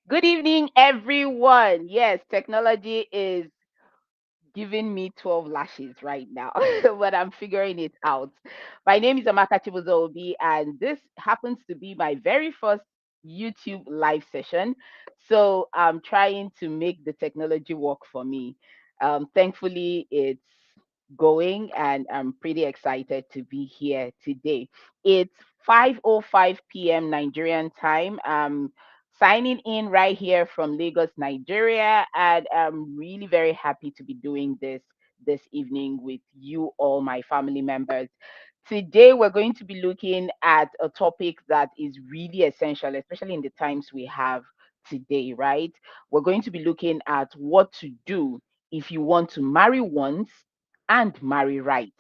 Good evening, everyone. Yes, technology is giving me 12 lashes right now, but I'm figuring it out. My name is Amaka Chibuzo-Obi, and this happens to be my very first YouTube live session. So I'm trying to make the technology work for me. Thankfully, it's going, and I'm pretty excited to be here today. It's 5:05 p.m. Nigerian time. Signing in right here from Lagos, Nigeria, and I'm really very happy to be doing this evening with you all, my family members. Today, we're going to be looking at a topic that is really essential, especially in the times we have today, right? We're going to be looking at what to do if you want to marry once and marry right.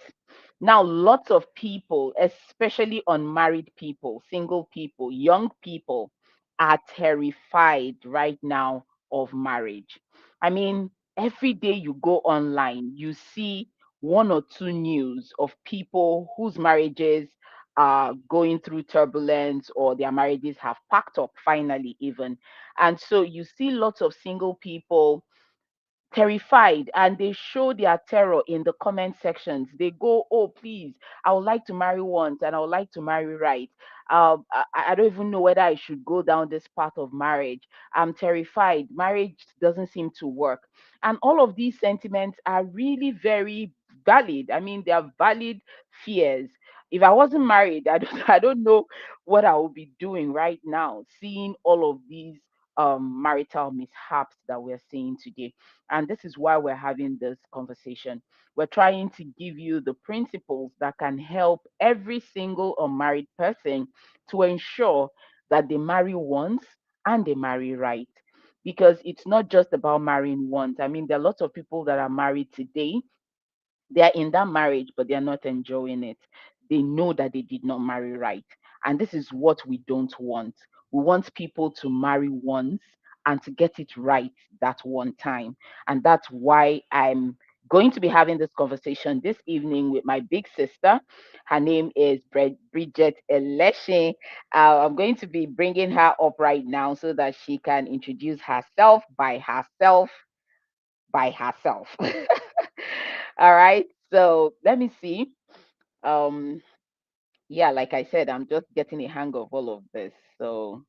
Now, lots of people, especially unmarried people, single people, young people, are terrified right now of marriage. I mean, every day you go online, you see one or two news of people whose marriages are going through turbulence or their marriages have packed up finally, even. And so you see lots of single people terrified, and they show their terror in the comment sections. They go, oh please, I would like to marry once and I would like to marry right. I don't even know whether I should go down this path of marriage. I'm terrified, marriage doesn't seem to work. And all of these sentiments are really very valid. I mean, they are valid fears. If I wasn't married, I don't know what I would be doing right now, seeing all of these marital mishaps that we're seeing today. And this is why we're having this conversation. We're trying to give you the principles that can help every single unmarried person to ensure that they marry once and they marry right. Because it's not just about marrying once. I mean, there are lots of people that are married today, they are in that marriage, but they are not enjoying it. They know that they did not marry right. And this is what we don't want. We want people to marry once and to get it right that one time. And that's why I'm going to be having this conversation this evening with my big sister. Her name is Bridget Elesin. I'm going to be bringing her up right now so that she can introduce herself by herself. All right. So let me see. Um, yeah, like I said, I'm just getting a hang of all of this. So,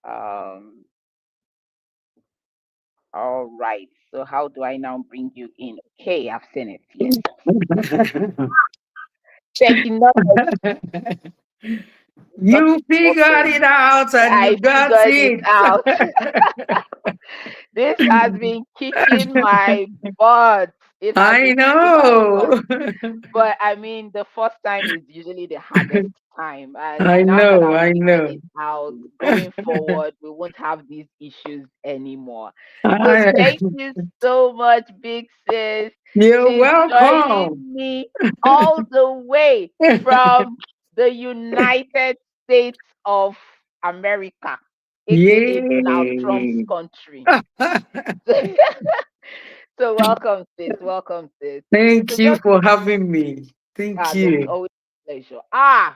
um, all right. So how do I now bring you in? Okay, I've seen it. Yes. Technology got You it figured working. it out and you I got figured it it. out. This has been kicking my butt. It has I been kicking my butt. know. But I mean, the first time is usually the hardest time. And I now that know, I've I figured know. it out, going forward, we won't have these issues anymore. So I- thank you so much, big sis. You're She's welcome. joining me all the way from the United States of America, aka Donald Trump's Yay. country. So welcome, sis. Welcome, sis. So Thank you just for having me. Thank there's you. always a pleasure.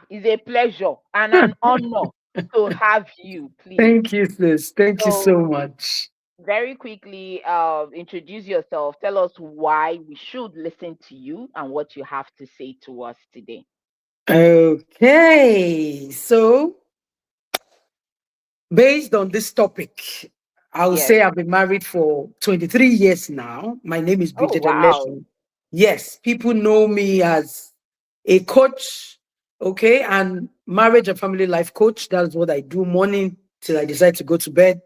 It's a pleasure and an honor to have you, please. Thank you, sis. Thank you So, so much. very quickly, introduce yourself. Tell us why we should listen to you and what you have to say to us today. Okay. So, based on this topic, I will Yes. say I've been married for 23 years now. My name is Oh, Bridget wow. Elesin. Yes, people know me as a coach, okay, and marriage and family life coach. That's what I do morning till I decide to go to bed.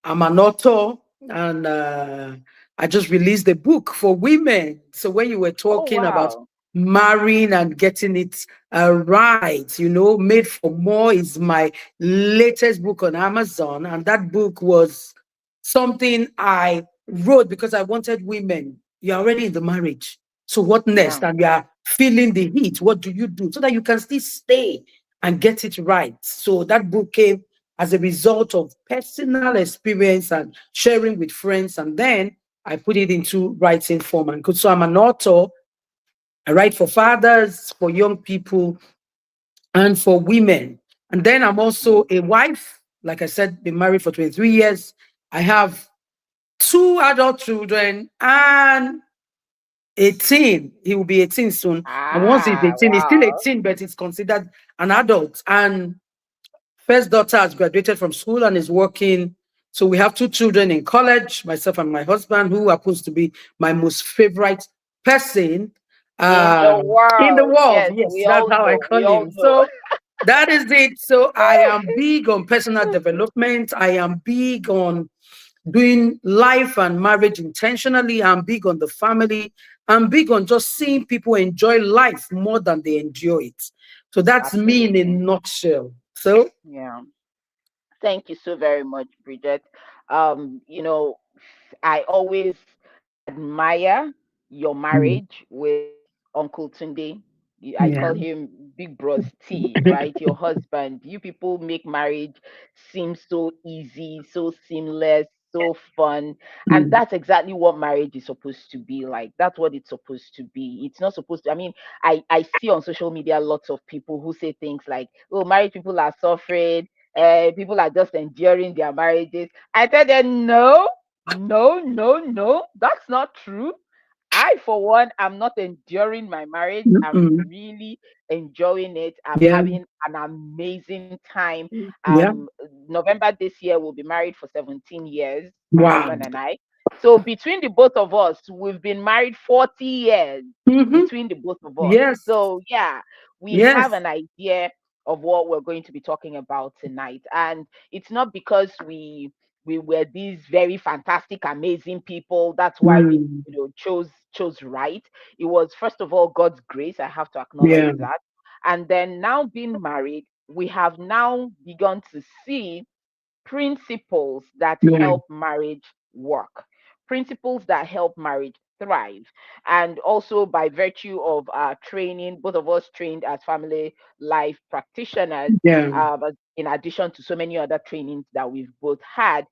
I'm an author, and I just released a book for women. So when you were Oh, talking about wow. marrying and getting it right, Made for More is my latest book on Amazon, and that book was something I wrote because I wanted women. You're already in the marriage. So what Yeah. next? And you are feeling the heat. What do you do so that you can still stay and get it right? So that book came as a result of personal experience and sharing with friends. And then I put it into writing form. And so I'm an author. I write for fathers, for young people, and for women. And then I'm also a wife. like I said, been married for 23 years. I have two adult children and 18. He will be 18 soon. And once he's Ah, 18, he's still wow. 18, but he's considered an adult. And first daughter has graduated from school and is working. So we have two children in college, myself and my husband, who happens to be my most favorite person In the in the world. world. Yes, Yes, we that's all how I know. call We all him. know. So that is it. So I am big on personal development. I am big on doing life and marriage intentionally. I'm big on the family. I'm big on just seeing people enjoy life more than they endure it. So that's me in a Absolutely. nutshell. So, Yeah. Thank you so very much, Bridget. You know, I always admire your mm, marriage with Uncle Tunde. I yeah. call him Big Bros T, right? Your husband. You people make marriage seem so easy, so seamless, so fun. And Mm, that's exactly what marriage is supposed to be like. That's what it's supposed to be. It's not supposed to, I mean, I see on social media lots of people who say things like, oh, married people are suffering, people are just enduring their marriages. I tell them, no, no, no, no, that's not true. I, for one, am not enduring my marriage. I'm mm, really enjoying it. I'm yeah. having an amazing time. Yeah. November this year, we'll be married for 17 years, my Wow. husband and I. So between the both of us, we've been married 40 years Hmm. between the both of us. Yes. So yeah, we have Yes. an idea of what we're going to be talking about tonight. And it's not because we were these very fantastic, amazing people. That's why we, Mm, chose right. It was first of all God's grace. I have to acknowledge yeah. that. And then now being married, we have now begun to see principles that Yeah. help marriage work, principles that help marriage thrive. And also, by virtue of our training, both of us trained as family life practitioners, Yeah. but in addition to so many other trainings that we've both had,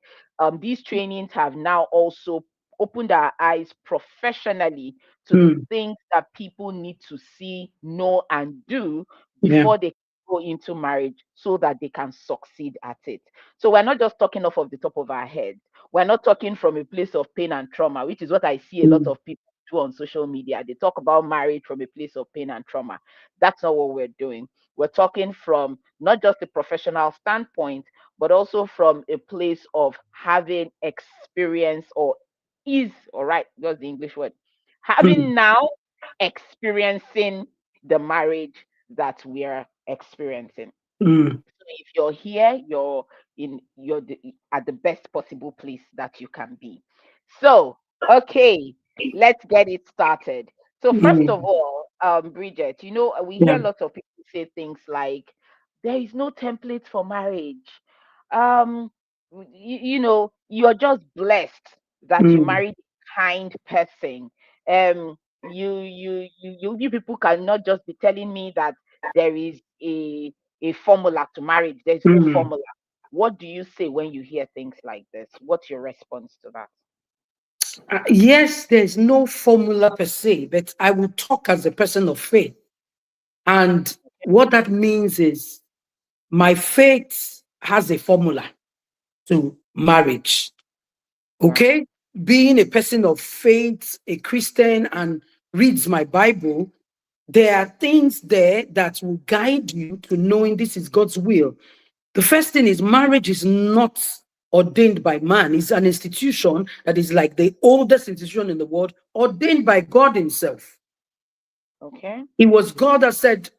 these trainings have now also opened our eyes professionally to the Mm, things that people need to see, know, and do yeah. before they go into marriage so that they can succeed at it. So we're not just talking off of the top of our head. We're not talking from a place of pain and trauma, which is what I see a lot Mm, of people do on social media. They talk about marriage from a place of pain and trauma. That's not what we're doing. We're talking from not just a professional standpoint, but also from a place of having experience or is, all right, that's the English word, mm, having now experiencing the marriage that we are experiencing. mm, So if you're here, at the best possible place that you can be. So, okay, let's get it started. So first of mm, all, Bridget, we hear yeah. lots of people say things like, there is no template for marriage. Um, you're just blessed that you Mm, married a kind person. You people cannot just be telling me that there is a formula to marriage. There's no mm. formula. What do you say when you hear things like this? What's your response to that? Yes, there's no formula per se, but I will talk as a person of faith. And what that means is my faith has a formula to marriage. Yeah. Okay? Being a person of faith, a Christian, and reads my Bible, there are things there that will guide you to knowing this is God's will. The first thing is marriage is not ordained by man. It's an institution that is like the oldest institution in the world, ordained by God Himself. Okay. It was God that said,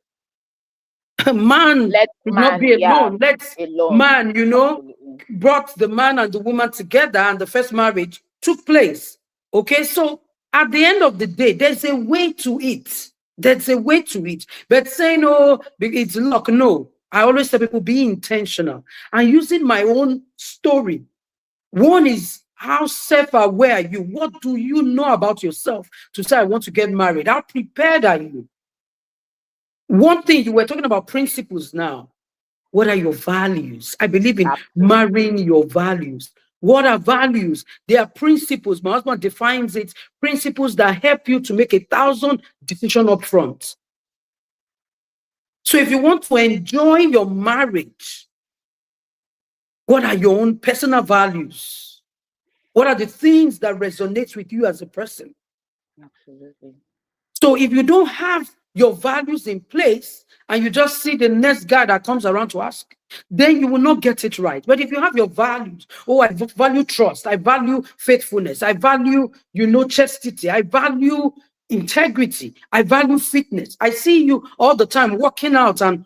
man Let should not man, be yeah, alone. Let alone. man, Absolutely. brought the man and the woman together, and the first marriage took place. Okay, so at the end of the day, there's a way to it. There's a way to it. But saying, oh, it's luck, no. I always tell people be intentional. And using my own story. One is how self-aware are you? What do you know about yourself to say I want to get married? How prepared are you? One thing you were talking about principles now. What are your values? I believe in Absolutely. marrying your values. What are values? They are principles. My husband defines it, principles that help you to make 1,000 decisions up front. So if you want to enjoy your marriage, What are your own personal values? What are the things that resonate with you as a person? Absolutely. So if you don't have your values in place and you just see the next guy that comes around to ask, then you will not get it right. But if you have your values, oh, I value trust, I value faithfulness, I value, chastity, I value integrity, I value fitness. I see you all the time working out and,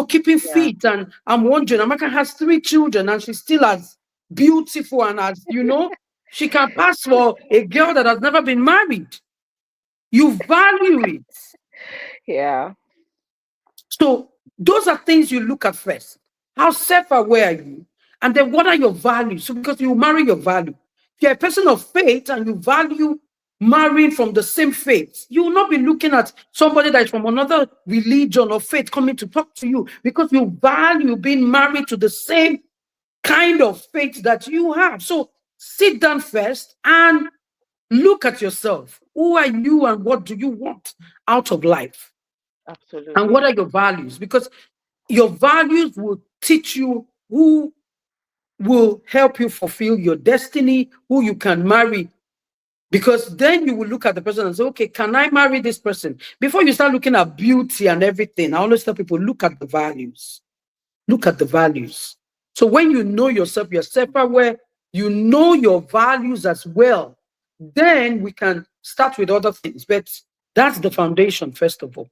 keeping Yeah. fit. And I'm wondering, Amaka has 3 children and she's still as beautiful and as, she can pass for a girl that has never been married. You value it. Yeah. So those are things you look at first. How self-aware are you? And then what are your values? So because you marry your value. If you're a person of faith and you value marrying from the same faith, you will not be looking at somebody that is from another religion or faith coming to talk to you because you value being married to the same kind of faith that you have. So sit down first and look at yourself. Who are you and what do you want out of life? And what Absolutely. are your values? Because your values will teach you who will help you fulfill your destiny, who you can marry. Because then you will look at the person and say, okay, can I marry this person? Before you start looking at beauty and everything, I always tell people, look at the values. Look at the values. So when you know yourself, you're self-aware, you know your values as well, then we can start with other things. But that's the foundation, first of all.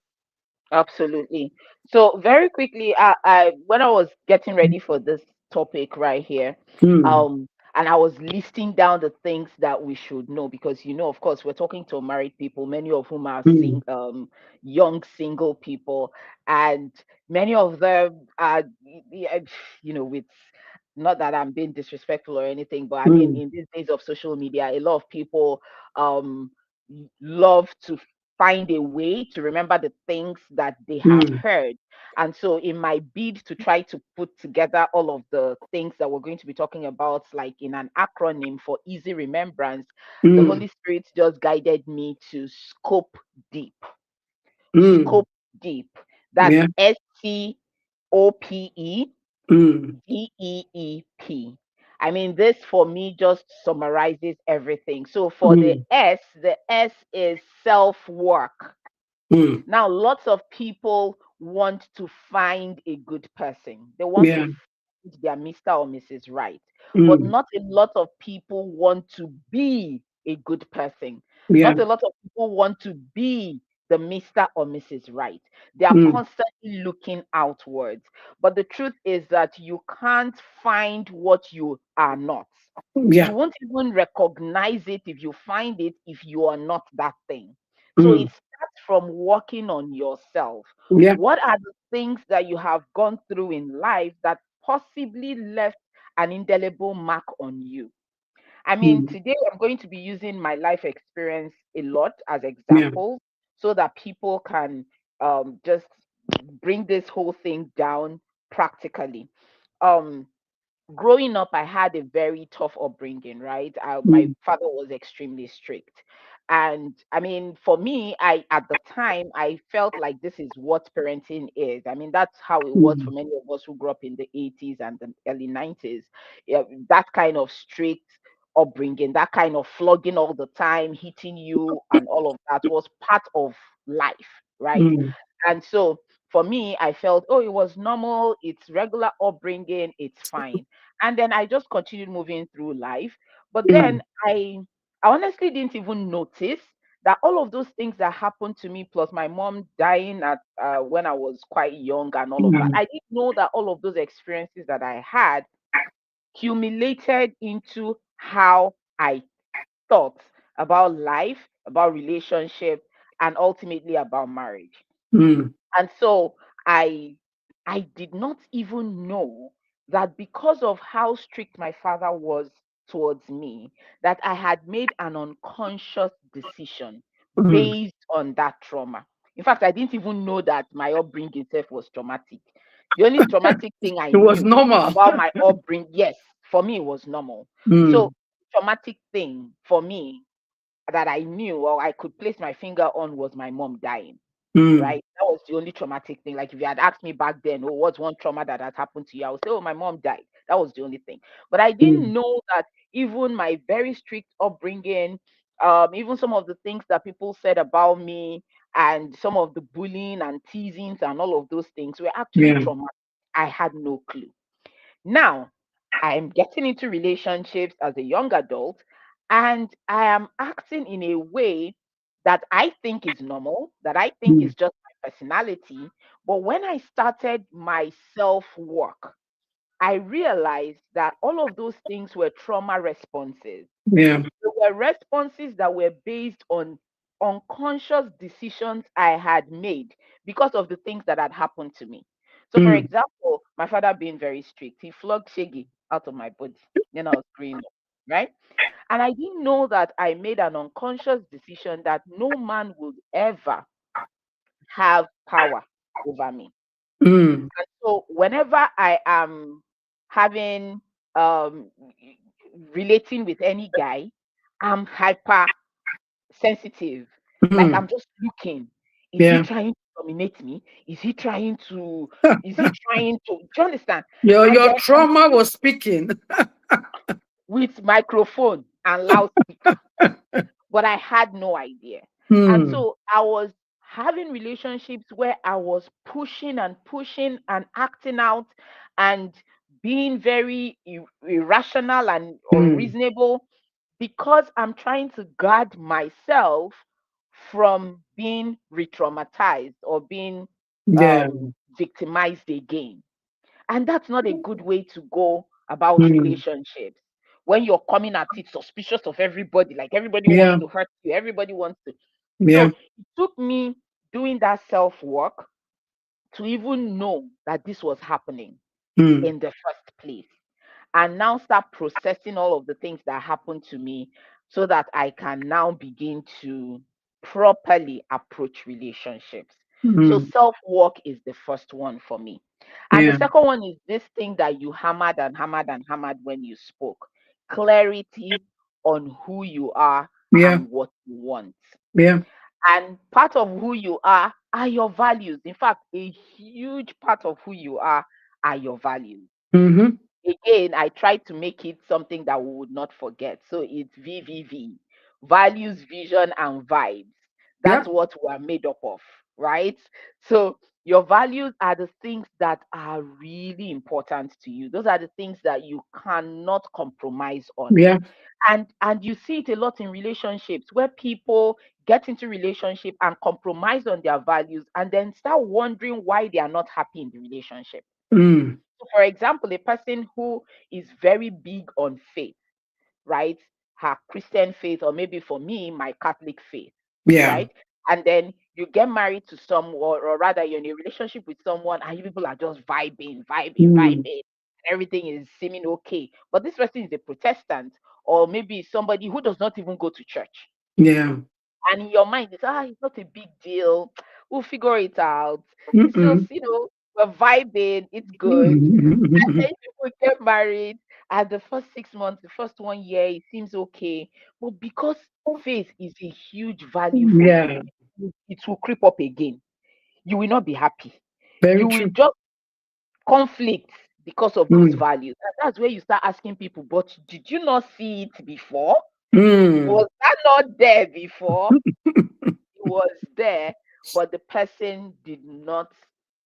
Absolutely. So very quickly, I when I was getting ready for this topic right here, Mm, um, and I was listing down the things that we should know because of course, we're talking to married people, many of whom are mm, young single people, and many of them are, with not that I'm being disrespectful or anything, but I mean, mm, in these days of social media, a lot of people um love to find a way to remember the things that they have mm, heard. And so, in my bid to try to put together all of the things that we're going to be talking about, like in an acronym for easy remembrance, the mm, Holy Spirit just guided me to scope deep. mm. Scope deep. That's Yeah. Mm, SCOPEDEEP. I mean, this for me just summarizes everything. So for mm, the S is self work. mm. Now, lots of people want to find a good person. They want to Yeah. find their Mr. or Mrs. Right. But Mm, not a lot of people want to be a good person. yeah. Not a lot of people want to be the Mr. or Mrs. Right. They are Mm, constantly looking outwards. But the truth is that you can't find what you are not. yeah. You won't even recognize it if you find it if you are not that thing. So Mm, it starts from working on yourself. yeah. What are the things that you have gone through in life that possibly left an indelible mark on you? I mean, Mm, today I'm going to be using my life experience a lot as yeah. examples so that people can just bring this whole thing down practically. Um, Growing up, I had a very tough upbringing, right? My Mm, father was extremely strict. And I mean, for me, at the time, I felt like this is what parenting is. I mean, that's how it was for mm, many of us who grew up in the 80s and the early 90s. Yeah, that kind of strict upbringing, that kind of flogging all the time, hitting you, and all of that was part of life, right? mm, And so for me, I felt, oh, it was normal, it's regular upbringing, it's fine. And then I just continued moving through life. But mm, then I honestly didn't even notice that all of those things that happened to me, plus my mom dying at when I was quite young and all of that, mm, I didn't know that all of those experiences that I had accumulated into how I thought about life, about relationship, and ultimately about marriage. mm, And so I I did not even know that because of how strict my father was towards me, that I had made an unconscious decision mm. based on that trauma. In fact, I didn't even know that my upbringing itself was traumatic. The only traumatic thing I It was knew normal. about my upbringing, yes, for me it was normal. So Mm, traumatic thing for me that I knew or I could place my finger on was my mom dying, mm, right? That was the only traumatic thing. Like if you had asked me back then, oh, what's one trauma that had happened to you? I would say, oh, my mom died. That was the only thing. But I didn't Mm. know that even my very strict upbringing, even some of the things that people said about me, and some of the bullying and teasings and all of those things were actually Yeah. traumatic. I had no clue. Now, I'm getting into relationships as a young adult, and I am acting in a way that I think is normal, that I think Mm. is just my personality. But when I started my self work, I realized that all of those things were trauma responses. Yeah. They were responses that were based on unconscious decisions I had made because of the things that had happened to me. So, for Mm. example, my father being very strict, he flogged Shaggy out of my body when I was growing up, right? And I didn't know that I made an unconscious decision that no man would ever have power over me. Mm. And so, whenever I am having um relating with any guy, I'm hyper sensitive. Like Mm. I'm just looking. Is he Yeah. trying to dominate me? Is he trying to? Is he trying to? Do you understand? And Your then I'm trauma was speaking. with microphone and loudspeaker, but I had no idea. And Mm. so I was having relationships where I was pushing and pushing and acting out and being very irrational and Mm. unreasonable because I'm trying to guard myself from being re-traumatized or being Yeah. um, victimized again. And that's not a good way to go about Mm. relationships. When you're coming at it suspicious of everybody, like everybody wants Yeah. to hurt you, everybody wants to. Yeah. So it took me doing that self work to even know that this was happening Mm. in the first place, and now start processing all of the things that happened to me so that I can now begin to properly approach relationships. So Mm. self work is the first one for me. And the Yeah. second one is this thing that you hammered and hammered and hammered when you spoke: clarity on who you are Yeah. and what you want. Yeah. And part of who you are your values. In fact, a huge part of who you are your values. Mm-hmm. Again, I tried to make it something that we would not forget. So it's VVV: values, vision, and vibes. That's Yep. what we're made up of, right? So your values are the things that are really important to you. Those are the things that you cannot compromise on. Yeah. And you see it a lot in relationships where people get into relationship and compromise on their values and then start wondering why they are not happy in the relationship. Mm. So, for example, a person who is very big on faith, right? Her Christian faith, or maybe for me, my Catholic faith, Yeah. right? And then you get married to someone, or rather, you're in a relationship with someone, and you people are just vibing, vibing, Mm. vibing. Everything is seeming okay. But this person is a Protestant, or maybe somebody who does not even go to church. Yeah. And in your mind, it's not a big deal. We'll figure it out. It's just, Mm-mm. we're vibing, it's good. Mm. Then people get married, and the first 6 months, the first 1 year, it seems okay. But because faith is a huge value for you, Yeah. it will creep up again. You will not be happy. Very You will true. just conflict because of those Mm. values. And that's where you start asking people, but did you not see it before? Mm. Was that not there before? It was there, but the person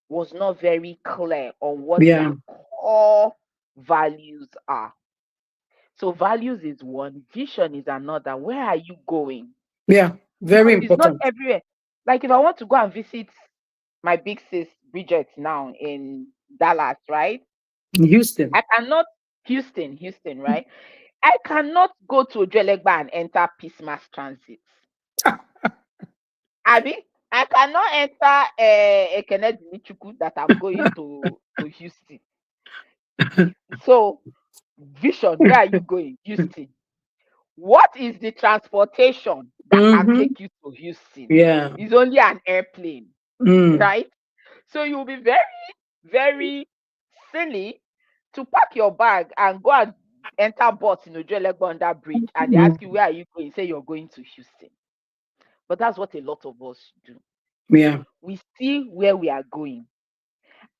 was not very clear on what Yeah. their core values are. So values is one, vision is another. Where are you going? Yeah. Very Because it's not important. everywhere. Like if I want to go and visit my big sis Bridget now in Dallas, right? In Houston. I cannot Houston, right? I cannot go to Ojuelegba and enter Peace Mass Transit. Abi, I cannot enter Ekene Dilichukwu that I'm going to Houston. So vision, where are you going? Houston. What is the transportation that can Mm-hmm. take you to Houston? Yeah. It's only an airplane, Mm. right? So you'll be very, very silly to pack your bag and go and enter bus in Ojuelegba under bridge, and they Mm. ask you where are you going? Say you're going to Houston. But that's what a lot of us do. Yeah. We see where we are going,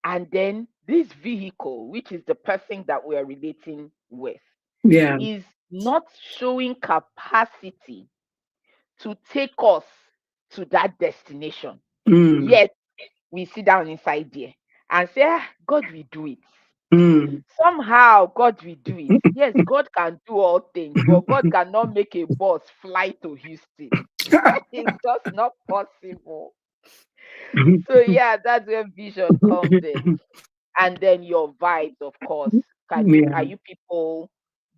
and then this vehicle, which is the person that we are relating with, Yeah. is not showing capacity to take us to that destination, Mm. yet we sit down inside there and say, ah, God will do it. Mm. Somehow, God will do it. Yes, God can do all things, but God cannot make a bus fly to Houston. It's just not possible. So, yeah, that's where vision comes in. And then your vibes, of course. Are Yeah. you people,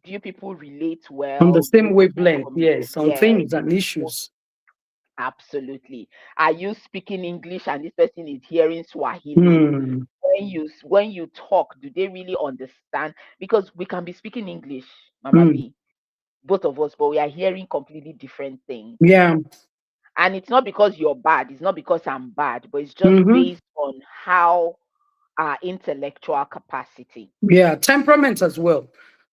do you people relate On the well? Do same you people wavelength, communicate? yes, on Yes. things and issues. Absolutely. Are you speaking English and this person is hearing Swahili? Mm. When you talk, do they really understand? Because we can be speaking English, Mama Mm. B, both of us, but we are hearing completely different things. Yeah. And it's not because you're bad, it's not because I'm bad, but it's just Mm-hmm. based on how our intellectual capacity. Yeah, temperament as well.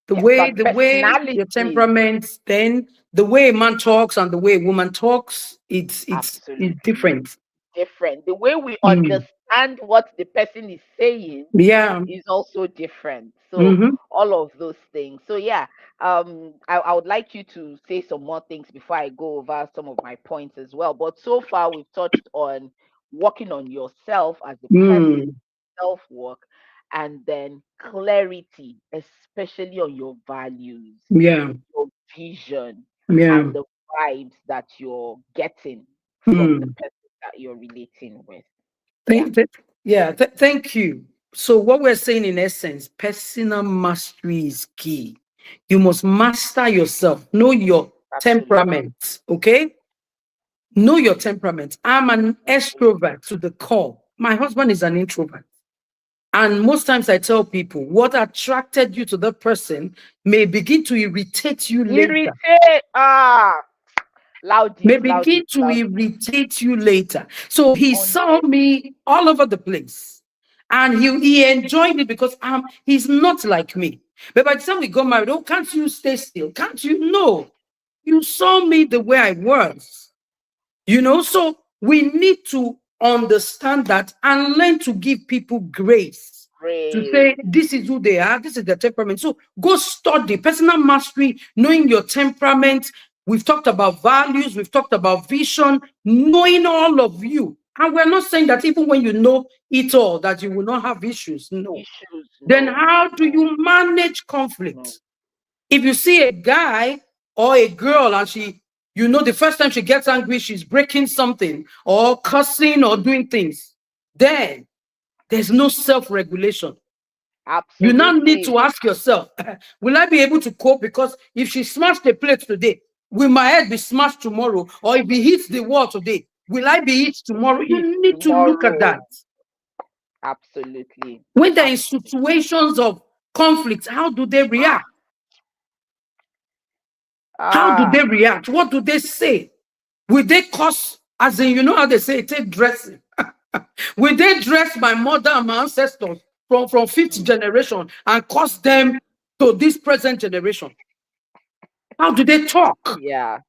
The Yes, way and the way your personalities. temperament, then the way a man talks and the way a woman talks, it's Absolutely different. different. The way we Mm. understand what the person is saying Yeah. is also different. So Mm-hmm. all of those things. So yeah, I would like you to say some more things before I go over some of my points as well. But so far we've touched on working on yourself as a person, Mm. self work, and then clarity, especially on your values, Yeah. your vision, Yeah. and the vibes that you're getting from the Mm. person that you're relating with. Yeah, Thank, th- yeah, thank you. So, what we're saying in essence, personal mastery is key. You must master yourself, know your absolutely. temperament, okay? Know your temperament. I'm an Okay. extrovert to the core. My husband is an introvert. And most times I tell people what attracted you to that person may begin to irritate you later. Irritate. May Loudest, begin loudest, to loudest. irritate you later. So he saw 100. me all over the place. And he enjoyed it because he's not like me. But by the time we got married, oh, can't you stay still? Can't you? No. You saw me the way I was. So we need to understand that and learn to give people grace to Great. say, this is who they are, this is their temperament. So go study personal mastery, knowing your temperament. We've talked about values, we've talked about vision, knowing all of you. And we're not saying that even when you know it all, that you will not have issues. No. Issues. Then No, how do no, you manage no. conflict? If you see a guy or a girl and the first time she gets angry, she's breaking something or cursing or doing things, then there's no self-regulation. You now need Absolutely. to ask yourself, will I be able to cope? Because if she smashed a plate today, will my head be smashed tomorrow? Or if he hits the wall today, will I be hit tomorrow? Hit You need to look at tomorrow. that. Absolutely. When they're in Absolutely. situations of conflict, how do they react? How do they Ah, react? What do they say? Will they curse? As in, you know how they say, take dressing. Will they dress my mother and my ancestors from fifth mm, generation and curse mm. them to this present generation? How do they talk? Yeah,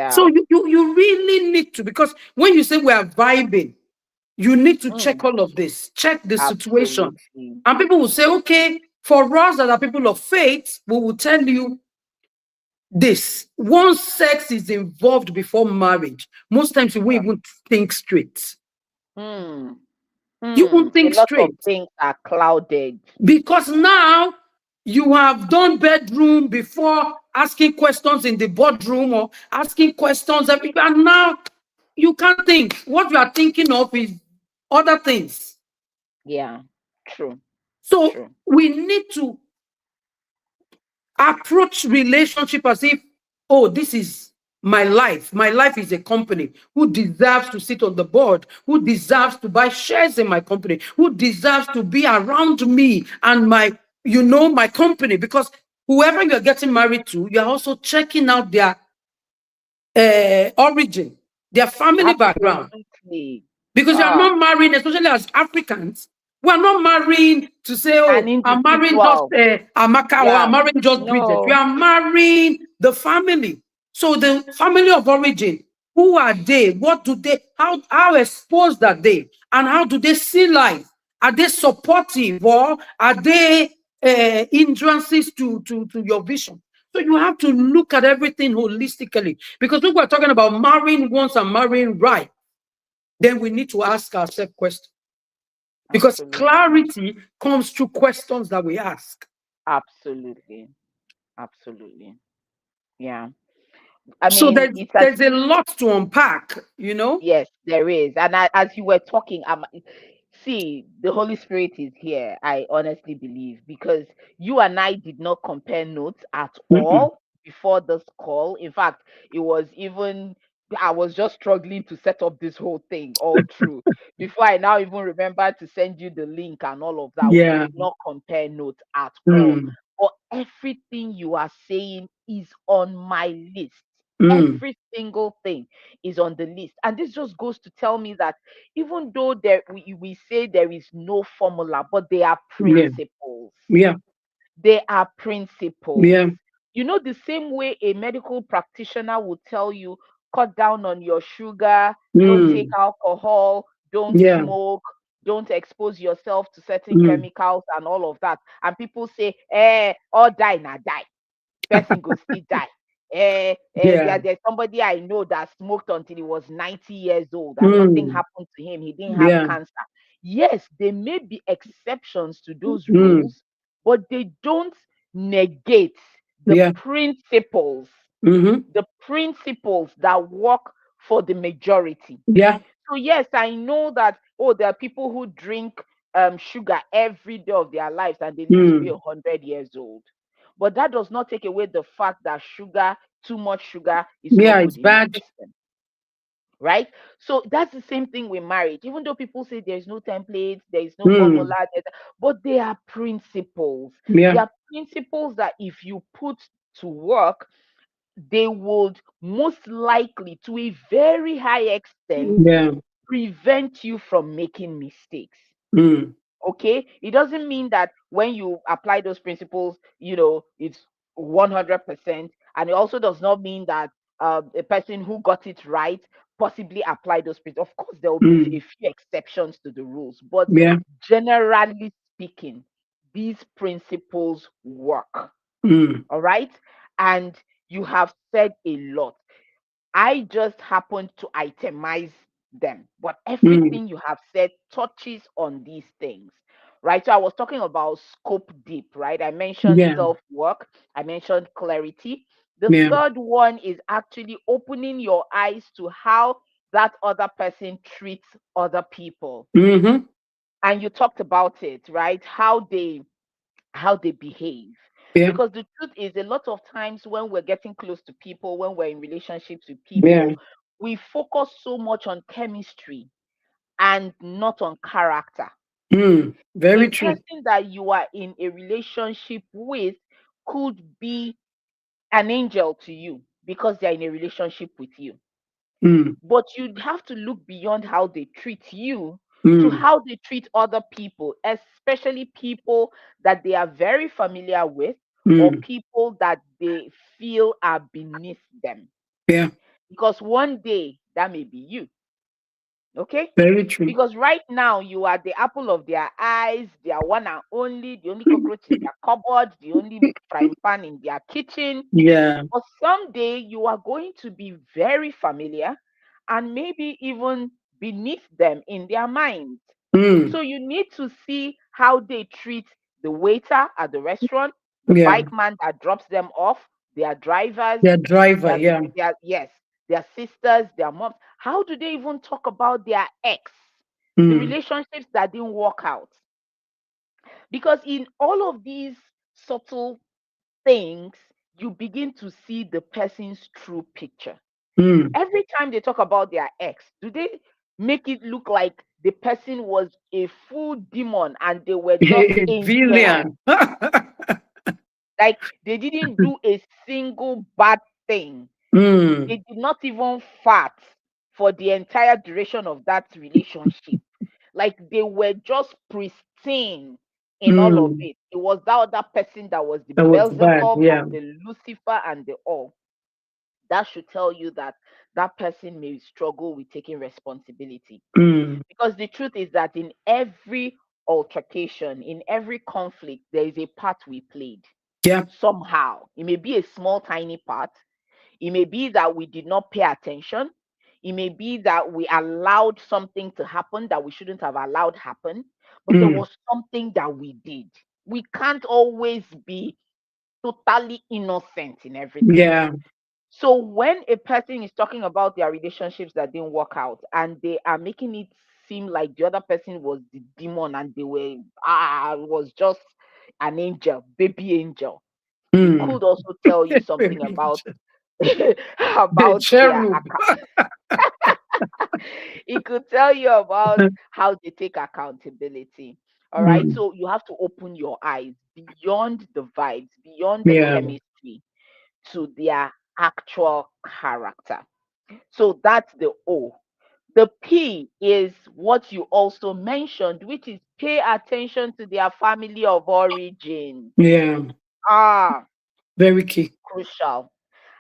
So yeah. you really need to, because when you say we are vibing, you need to check Mm, all of this, check the situation. absolutely. And people will say, okay, for us that are people of faith, we will tell you this. Once sex is involved before marriage, most times you won't Yeah. even think straight. Mm, You won't a think lot of straight things are clouded. because now you have done bedroom before asking questions in the boardroom or asking questions everywhere. And now you can't think. What you are thinking of is other things. Yeah, true, So true. we need to approach relationship as if, oh, this is my life. My life is a company. Who deserves to sit on the board? Who deserves to buy shares in my company? Who deserves to be around me and my company? Because whoever you're getting married to, you're also checking out their origin, their family background. Absolutely. Because you are Ah, not marrying, especially as Africans, we are not marrying to say, an oh, I'm marrying just individual. Amaka or I'm Yeah. marrying just Bridget. We No. are marrying the family. So the family of origin, who are they? What do they, how exposed are they? And how do they see life? Are they supportive, or are they hindrances to your vision? So you have to look at everything holistically, because when we're talking about marrying once and marrying right, then we need to ask ourselves questions, because Absolutely. clarity comes through questions that we ask. Absolutely. Absolutely. Yeah. I So mean, it's as there's a lot to unpack, you know? yes, there is. And as you were talking, see, the Holy Spirit is here. I honestly believe because you and I did not compare notes at Mm-mm. all before this call. In fact, it was even I was just struggling to set up this whole thing all through before I now even remember to send you the link and all of that. We Yeah. did not compare notes at all. Mm, But everything you are saying is on my list. mm, Every single thing is on the list. And this just goes to tell me that even though we say there is no formula, but they are yeah. principles. Yeah. They are principles. Yeah. You know, the same way a medical practitioner will tell you, cut down on your sugar, don't take Mm, alcohol, don't yeah. smoke, don't expose yourself to certain Mm, chemicals and all of that. And people say, all die now die, person go still die. yeah. There's somebody I know that smoked until he was 90 years old and nothing Mm, happened to him. He didn't have yeah. cancer. Yes, there may be exceptions to those Mm, rules, but they don't negate the yeah. principles, Mm-hmm. the principles that work for the majority. Yeah. So yes, I know that there are people who drink sugar every day of their lives and they live to be Mm, 100 years old. But that does not take away the fact that sugar, too much sugar, is yeah. not It's good in the bad. system, right? So that's the same thing with marriage. Even though people say there's no template, there is no Mm, formula, but they are principles. They yeah. are principles that if you put to work, they would most likely, to a very high extent, Yeah. prevent you from making mistakes. Mm, Okay, it doesn't mean that when you apply those principles, it's 100%. And it also does not mean that a person who got it right possibly applied those principles. Of course, there will be a mm, few exceptions to the rules, but yeah. generally speaking, these principles work. Mm, All right, and you have said a lot. I just happened to itemize them, but mm, everything you have said touches on these things, right? So I was talking about scope deep, right? I mentioned yeah. self work, I mentioned clarity. The Yeah. third one is actually opening your eyes to how that other person treats other people. Mm-hmm. And you talked about it, right? How they behave. Yeah. Because the truth is, a lot of times when we're getting close to people, when we're in relationships with Yeah. people, we focus so much on chemistry and not on character. Mm, A very true. person that you are in a relationship with could be an angel to you because they're in a relationship with you. Mm, But you'd have to look beyond how they treat you to mm, how they treat other people, especially people that they are very familiar with or mm, people that they feel are beneath them. yeah. Because one day that may be you. Okay? Very true. Because right now you are the apple of their eyes, their one and only, the only cockroach in their cupboard, the only frying pan in their kitchen. Yeah. But someday you are going to be very familiar and maybe even beneath them in their minds. Mm, So you need to see how they treat the waiter at the restaurant, the yeah. bike man that drops them off, their drivers, Their driver. their, Yeah. yes, their sisters, their moms. How do they even talk about their ex? The Mm, relationships that didn't work out. Because in all of these subtle things, you begin to see the person's true picture. mm. Every time they talk about their ex, do they make it look like the person was a full demon and they were just A angels? billion. Like they didn't do a single bad thing. Mm, They did not even fart for the entire duration of that relationship. Like they were just pristine in all of mm. it. It was that other person that was the That was bad. Beelzebub Yeah. and the Lucifer and the all. That should tell you that that person may struggle with taking responsibility. Mm, Because the truth is that in every altercation, in every conflict, there is a part we played Yeah. somehow. It may be a small, tiny part. It may be that we did not pay attention. It may be that we allowed something to happen that we shouldn't have allowed happen, but there Mm. was something that we did. We can't always be totally innocent in everything. Yeah. So when a person is talking about their relationships that didn't work out and they are making it seem like the other person was the demon and they were was just an angel, baby angel, it Mm. could also tell you something about The about their cherub. account. It could tell you about how they take accountability. All right. Mm. So you have to open your eyes beyond the vibes, beyond the Yeah. chemistry to their actual character. So that's the O. The P is what you also mentioned, which is pay attention to their family of origin. Yeah. Ah, Very key. crucial.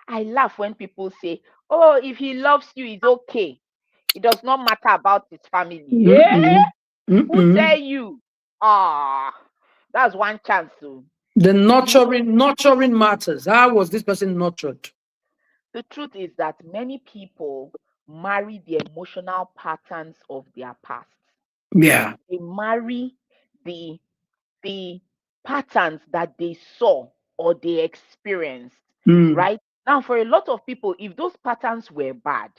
I laugh when people say, "Oh, if he loves you, it's okay. It does not matter about his family." Eh? Mm-mm. Who Mm-mm. tell you? Ah, that's one chance. So, The you know, nurturing matters. How was this person nurtured? the truth is that many people marry the emotional patterns of their past. Yeah. They marry the the patterns that they saw or they experienced, Mm. right? Now, for a lot of people, if those patterns were bad,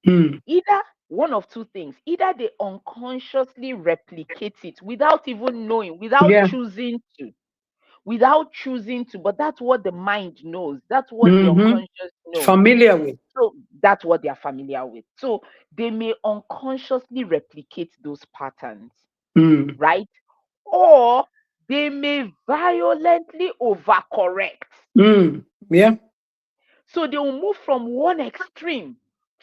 Mm. either one of two things: either they unconsciously replicate it without even knowing, Yeah. without choosing to, but that's what the mind knows, that's what the Mm-hmm. unconscious knows. Familiar with. So that's what they're familiar with. So they may unconsciously replicate those patterns, Mm. right? Or they may violently overcorrect. Mm. Yeah. So they will move from one extreme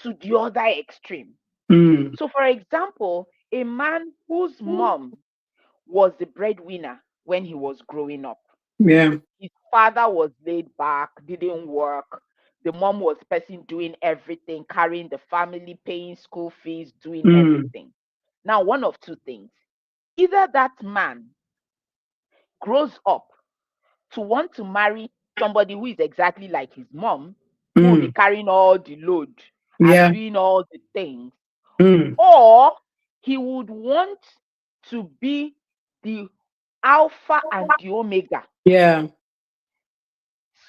to the other extreme. Mm. So, for example, a man whose mom was the breadwinner when he was growing up, Yeah. his father was laid back, didn't work. The mom was the person doing everything, carrying the family, paying school fees, doing Mm. everything. Now, one of two things: either that man grows up to want to marry somebody who is exactly like his mom, who will be Mm. carrying all the load and Yeah. doing all the things, Mm. or he would want to be the alpha and the omega Yeah.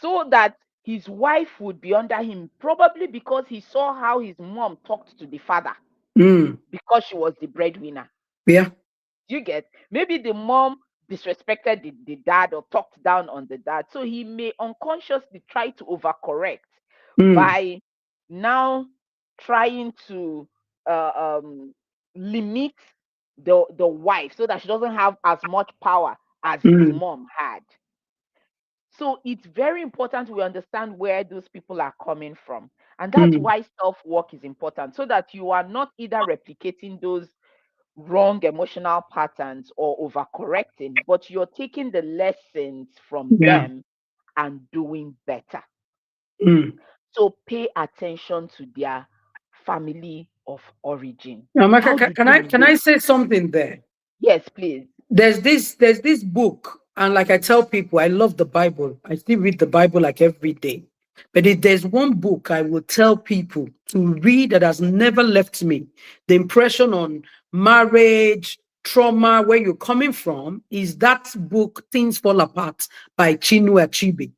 so that his wife would be under him, probably because he saw how his mom talked to the father Mm. because she was the breadwinner. Yeah. You get, maybe the mom disrespected the dad or talked down on the dad. So he may unconsciously try to overcorrect Mm. by now trying to limit the wife so that she doesn't have as much power as his Mm. mom had. So it's very important we understand where those people are coming from. And that's Mm. why self work is important, so that you are not either replicating those wrong emotional patterns or overcorrecting, but you're taking the lessons from Yeah. them and doing better. Mm. So pay attention to their family of origin. Amaka, How do can they I relate? say something there? Yes, please. There's this book, and like I tell people, I love the Bible. I still read the Bible like every day. But if there's one book I will tell people to read that has never left me, the impression on marriage, trauma, where you're coming from, is that book, Things Fall Apart by Chinua Achebe.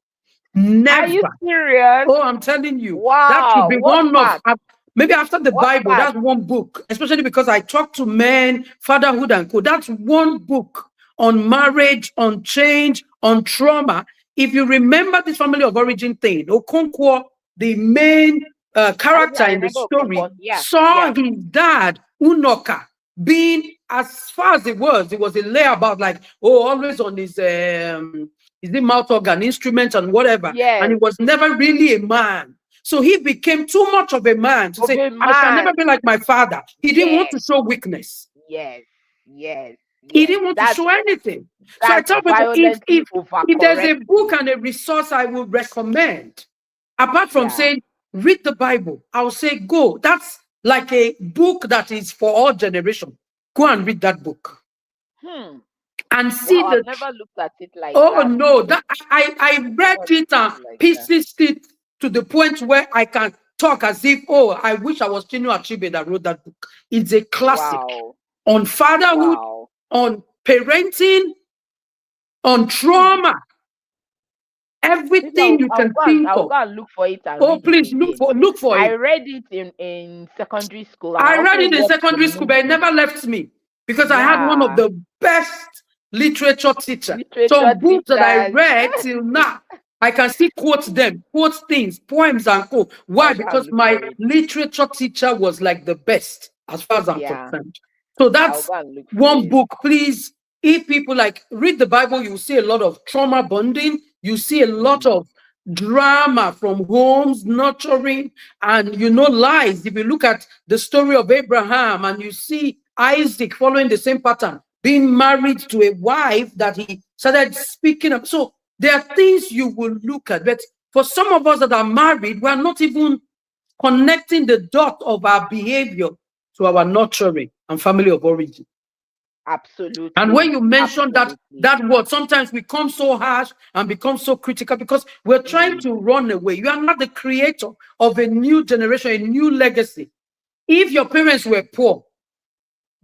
Are you Never. serious? Oh, I'm telling you, that should Wow. be What one of part? maybe after the What Bible, part? that's one book, especially because I talk to men, fatherhood and co. That's one book on marriage, on change, on trauma. If you remember this family of origin thing, Okonkwo, the main Oh yeah, character I in the remember story, Okonkwo. Yeah, saw yeah. his dad, Unoka, being as far as it was a layabout, like, oh, always on his the mouth organ, instrument, and whatever. And he Yes. was never really a man. So he became too much of a man to Of say, a I shall never man. be like my father. He didn't want to Yes, show weakness. yes, yes, He yes. didn't want to That's show anything. So I that's tell people, violently if there's a book overcorrecting. and a resource I would recommend, apart from Yeah. saying read the Bible, I'll say go. That's like a book that is for all generation. Go and read that book. Hmm. and see Wow, I've the. never looked at it like Oh that. no, that I read Never it looked at and it like that. pieces it to the point where I can talk as if, oh, I wish I was Chinua Achebe that wrote that book. It's a classic Wow. on fatherhood, Wow. on parenting, on Hmm. trauma, Maybe everything you can think I'll of. go and look for it and Oh, read it please again. look for I it. read it in secondary school, and I I read also it in watched the secondary school, but it movie. never left me because I had one of Yeah. the best literature teacher. Literature Some books that I teachers. read till now, I can still quote them, quote things, poems and co. Why? I'll go and Because look my for it. literature teacher was like the best as far as I'm Yeah. concerned. So I'll that's go and look for one it. book. Please, if people like read the Bible, you see a lot of trauma bonding. You see a lot Mm. of drama from homes, nurturing, and lies. If you look at the story of Abraham and you see Isaac following the same pattern, being married to a wife that he started speaking of. So there are things you will look at. But for some of us that are married, we are not even connecting the dot of our behavior to our nurturing and family of origin. And when Absolutely. you mention that Absolutely. that word, sometimes we become so harsh and become so critical because we're trying Mm. to run away. You are not the creator of a new generation, a new legacy. If your parents were poor,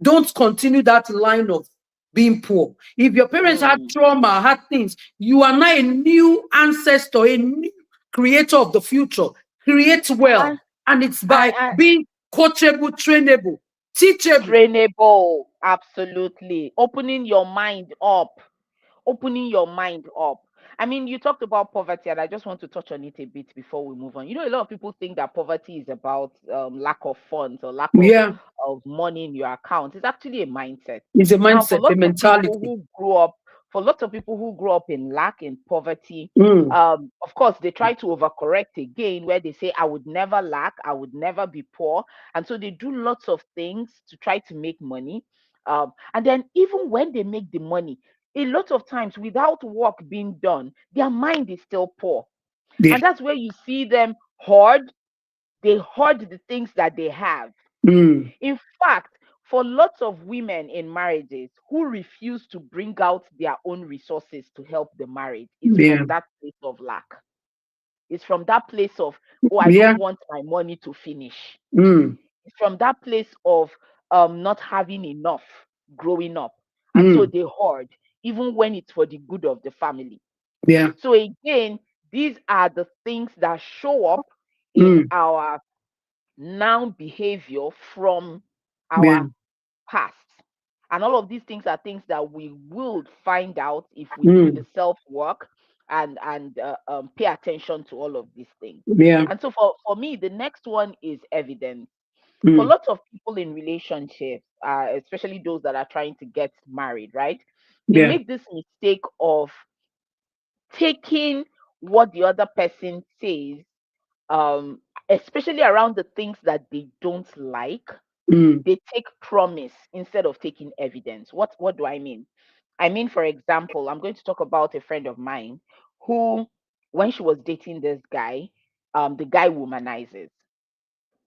don't continue that line of being poor. If your parents had Mm. trauma, had things, you are now a new ancestor, a new creator of the future. Create well. And, And it's by and being coachable, trainable, teachable. trainable. Absolutely. Opening your mind up. Opening your mind up. I mean, you talked about poverty, and I just want to touch on it a bit before we move on. A lot of people think that poverty is about lack of funds or lack Yeah, of money in your account. It's actually a mindset. it's a Now, for mindset, a lots of people mentality. who grew up, for lots of people who grew up in lack, in poverty, Mm, of course, they try to overcorrect again, where they say, "I would never lack, I would never be poor," and so they do lots of things to try to make money. And then even when they make the money, a lot of times without work being done, their mind is still poor. yeah. And that's where you see them hoard. They hoard the things that they have. Mm, In fact, for lots of women in marriages who refuse to bring out their own resources to help the marriage, is yeah. from that place of lack. It's from that place of, oh, I Yeah. don't want my money to finish. Mm, It's from that place of not having enough growing up. And so mm, they hoard, even when it's for the good of the family. yeah. So again, these are the things that show up in Mm, our now behavior from yeah. our past. And all of these things are things that we will find out if we do the Mm, self work and pay attention to all of these things. yeah. And so for me, the next one is evidence. For Mm, lots of people in relationships, especially those that are trying to get married, right? They yeah. make this mistake of taking what the other person says, um, especially around the things that they don't like. Mm, They take promise instead of taking evidence. What do I mean? I mean, for example, I'm going to talk about a friend of mine who, when she was dating this guy, the guy womanizes.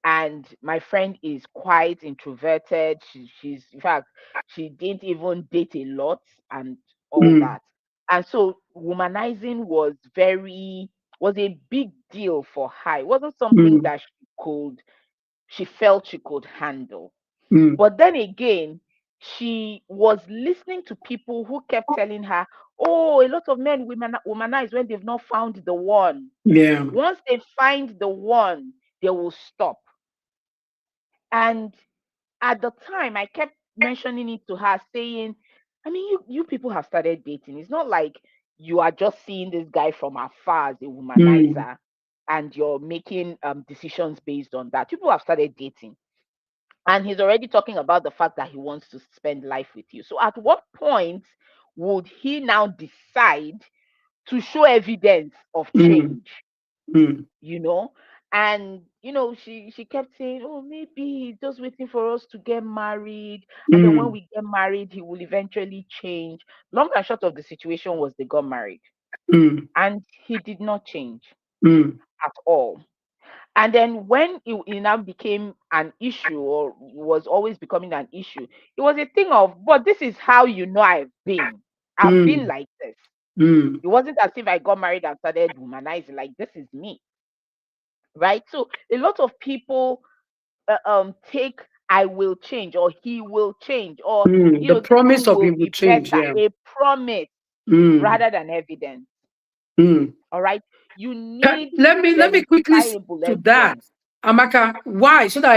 And my friend is quite introverted. She's in fact, she didn't even date a lot and all mm, that. And so womanizing was a big deal for her. It wasn't something mm, that she felt she could handle. mm, But then again, she was listening to people who kept telling her, "Oh, a lot of men womanize when they've not found the one. yeah. Once they find the one, they will stop." And at the time, I kept mentioning it to her, saying, "I mean, you people have started dating. It's not like you are just seeing this guy from afar as a Mm, womanizer and you're making decisions based on that. People have started dating." And he's already talking about the fact that he wants to spend life with you. So at what point would he now decide to show evidence of mm, change? mm, you know and she kept saying, "Oh, maybe he's just waiting for us to get married, and then when mm, we get married he will eventually change." Long and short of the situation was, they got married mm, and he did not change mm, at all. And then when it now became an issue, or was always becoming an issue, it was a thing of, but this is how you know I've been. I've been Mm, like this. mm, It wasn't as if I got married and started womanizing, like this is me, right? So a lot of people take I will change, or he will change, or mm. The things promise of will it will be change. better, Yeah. a promise Mm, rather than evidence. mm. All right. You need Let me quickly verifiable to that, evidence. Amaka. Why? So that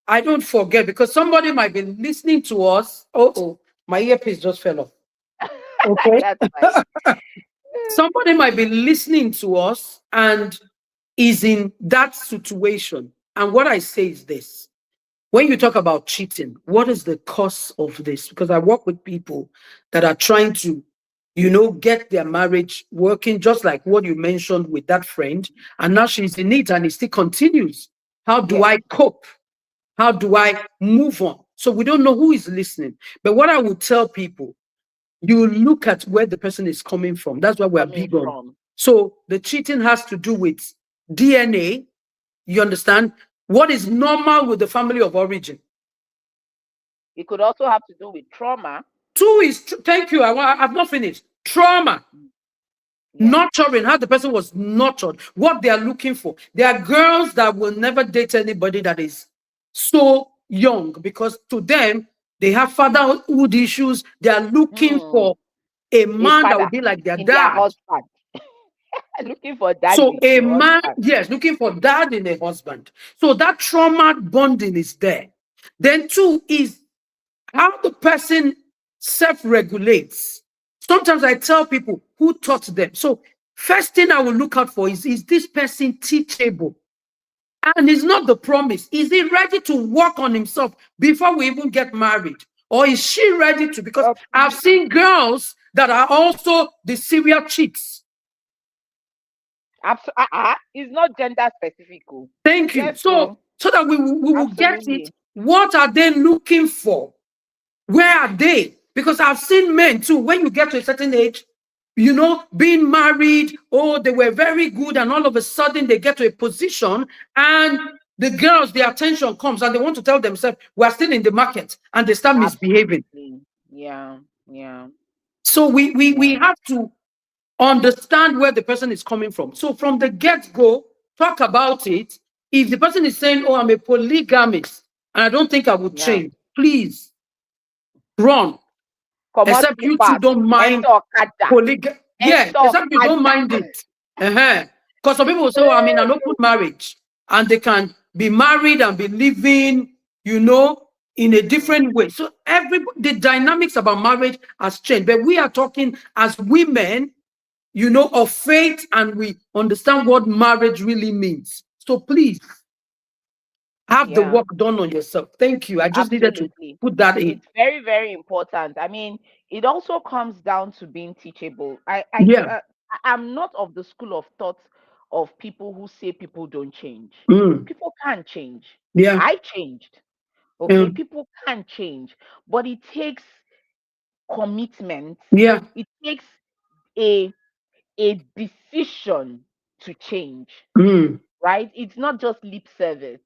I don't forget, because somebody might be listening to us. Oh, my earpiece just fell off. Okay. That's fine. Somebody might be listening to us and is in that situation. And what I say is this: when you talk about cheating, what is the cause of this? Because I work with people that are trying to, get their marriage working, just like what you mentioned with that friend. And now she's in it and it still continues. How do Yes. I cope? How do I move on? So we don't know who is listening. But what I would tell people, you look at where the person is coming from. That's what we're Coming big on. from. So the cheating has to do with DNA. You understand? What is normal with the family of origin? It could also have to do with trauma. Two is, thank you, I've not finished. Trauma, Mm. Yes. nurturing, how the person was nurtured, what they are looking for. There are girls that will never date anybody that is so young, because to them, they have fatherhood issues. They are looking Hmm. for a A man that will father be like their in their dad. husband. Looking for So daddy a in a man, husband. yes, looking for dad in a husband. So that trauma bonding is there. Then two is how the person self-regulates. Sometimes I tell people who taught them. So first thing I will look out for is this person teachable? And it's not the promise. Is he ready to work on himself before we even get married? Or is she ready to? Because I've Okay. seen girls that are also the serial cheats. It's not gender specific. Oh. Thank you. Yes, So so so that we will get it. absolutely. What are they looking for? Where are they? Because I've seen men too, when you get to a certain age, being married, oh, they were very good, and all of a sudden they get to a position, and the girls, their attention comes, and they want to tell themselves, we're still in the market, and they start misbehaving. Absolutely. Yeah. Yeah. So we Yeah. have to understand where the person is coming from. So from the get-go, talk about it. If the person is saying, oh, I'm a polygamist, and I don't think I would Yeah. change, please run. Come out Except the you two path. don't mind Enter Okada. yes, Enter except you don't Okada. mind it. Because some people will say, oh, I'm in an open marriage, and they can be married and be living, in a Mm. different way. So the dynamics about marriage has changed. But we are talking as women, of faith, and we understand what marriage really means. So please have the Yeah. work done on yourself. Thank you. I just needed to Absolutely. put that in. It's very, very important. I mean, it also comes down to being teachable. Yeah. I'm not of the school of thought of people who say people don't change. Mm. People can change. Yeah. I changed. Okay, Mm. people can change, but it takes commitment. Yeah. It takes a decision to change, Mm. right? It's not just lip service.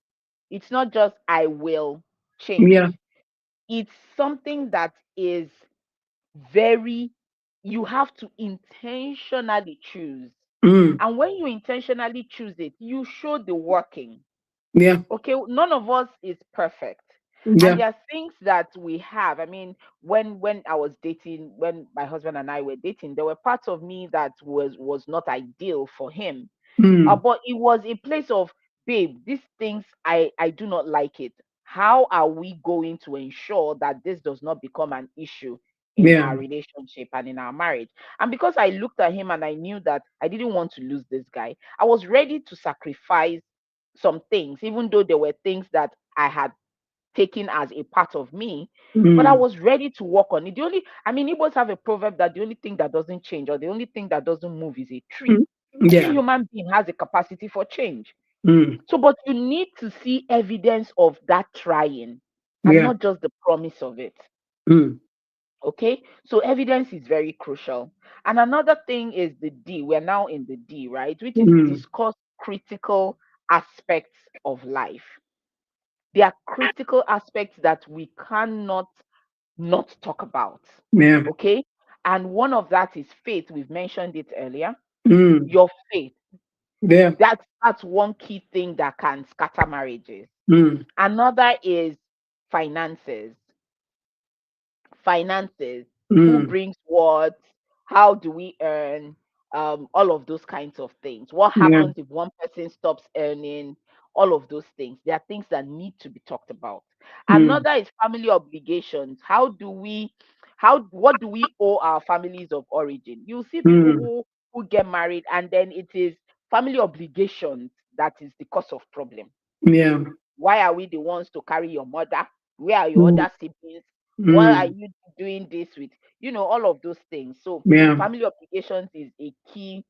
It's not just I will Yeah. change. It's something that is very, you have to intentionally choose. Mm. And when you intentionally choose it, you show the working. Yeah. Okay, none of us is perfect. And Yeah. there are things that we have. I mean, when I was dating, when my husband and I were dating, there were parts of me that was not ideal for him. Mm. But it was a place of, babe, these things I do not like it. How are we going to ensure that this does not become an issue in Yeah. our relationship and in our marriage? And because I looked at him and I knew that I didn't want to lose this guy, I was ready to sacrifice some things, even though there were things that I had taken as a part of me, but I Mm. was ready to work on it. I mean, Igbos have a proverb that the only thing that doesn't change, or the only thing that doesn't move, is a tree. Mm. Every Yeah. human being has a capacity for change. Mm. So, but you need to see evidence of that trying, and Yeah. not just the promise of it. Mm. Okay, so evidence is very crucial. And another thing is the D. We're now in the D, right? Which is Mm. discuss critical aspects of life. They are critical aspects that we cannot not talk about. Yeah. Okay. And one of that is faith. We've mentioned it earlier. Mm. Your faith. Yeah. That's one key thing that can scatter marriages. Mm. Another is finances. Finances, who Mm. brings what, how do we earn, all of those kinds of things. What Yeah. happens if one person stops earning? All of those things. There are things that need to be talked about. Mm. Another is family obligations. What do we owe our families of origin? You see people Mm. who get married and then it is family obligations that is the cause of problem. Yeah. Why are we the ones to carry your mother? Where are your Mm. other siblings? What are Mm. you doing this with? All of those things. So Yeah. family obligations is a key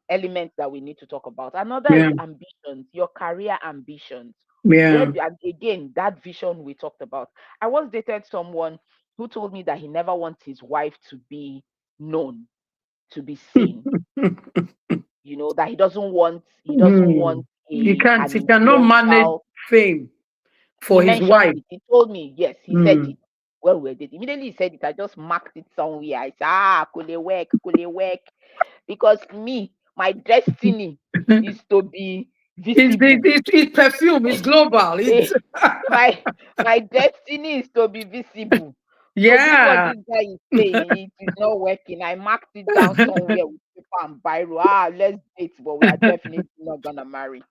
element that we need to talk about. Another is Yeah. ambitions, your career ambitions. Yeah. And again, that vision we talked about. I once dated someone who told me that he never wants his wife to be known, to be seen. That he doesn't want Mm. He can't. an He cannot manage influential. fame He for his mentioned wife. it. He told me, yes, he said Mm. it. Well, we did. Immediately he said it. I just marked it somewhere. I said, could they work? Because me, my destiny is to be visible. It's perfume. It's global. Eh, It's my destiny is to be visible. So this what yeah. this guy is saying. It is not working. I marked it down somewhere with paper and biro. Let's date, but we are definitely not gonna marry.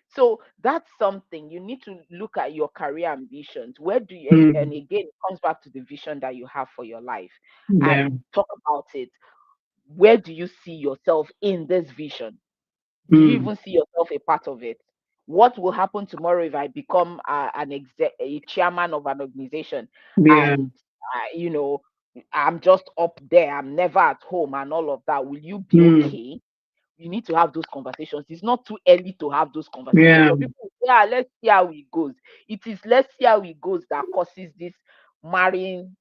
So that's something you need to look at your career ambitions. Where do you, and Mm. again, it comes back to the vision that you have for your life Yeah. and talk about it. Where do you see yourself in this vision? Do you Mm. even see yourself a part of it? What will happen tomorrow if I become a chairman of an organization Yeah. and I'm just up there, I'm never at home and all of that? Will you be Mm. okay? You need to have those conversations. It's not too early to have those conversations. Yeah. So people, yeah, let's see how it goes. It is let's see how it goes that causes this marrying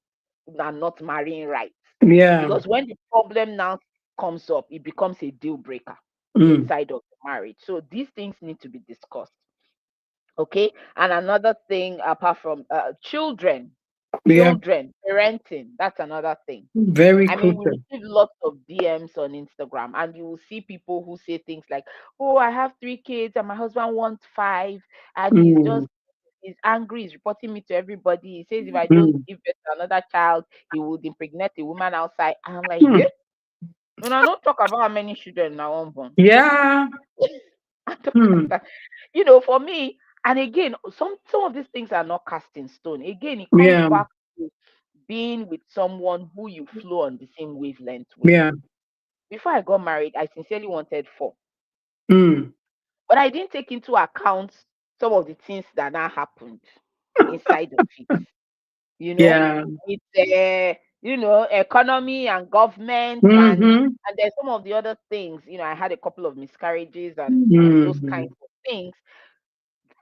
and not marrying right. Yeah. Because when the problem now comes up, it becomes a deal breaker Mm. inside of the marriage. So these things need to be discussed. Okay. And another thing, apart from Yeah. parenting, that's another thing. Very I mean, we crucial. receive lots of DMs on Instagram, and you will see people who say things like, "Oh, I have 3 kids, and my husband wants 5, and Mm. he's angry. He's reporting me to everybody. He says if I don't Mm. give birth to another child, he would impregnate a woman outside." And I'm like, Mm. yeah. When I don't talk about how many children I want born, Yeah. I don't Mm. understand. For me, and again, some of these things are not cast in stone. Again, it comes Yeah. back to being with someone who you flow on the same wavelength with. Yeah. Before I got married, I sincerely wanted 4, Mm. but I didn't take into account some of the things that now happened inside of it. You know, Yeah. with economy and government Mm-hmm. and there's some of the other things. I had a couple of miscarriages and those Mm-hmm. kinds of things.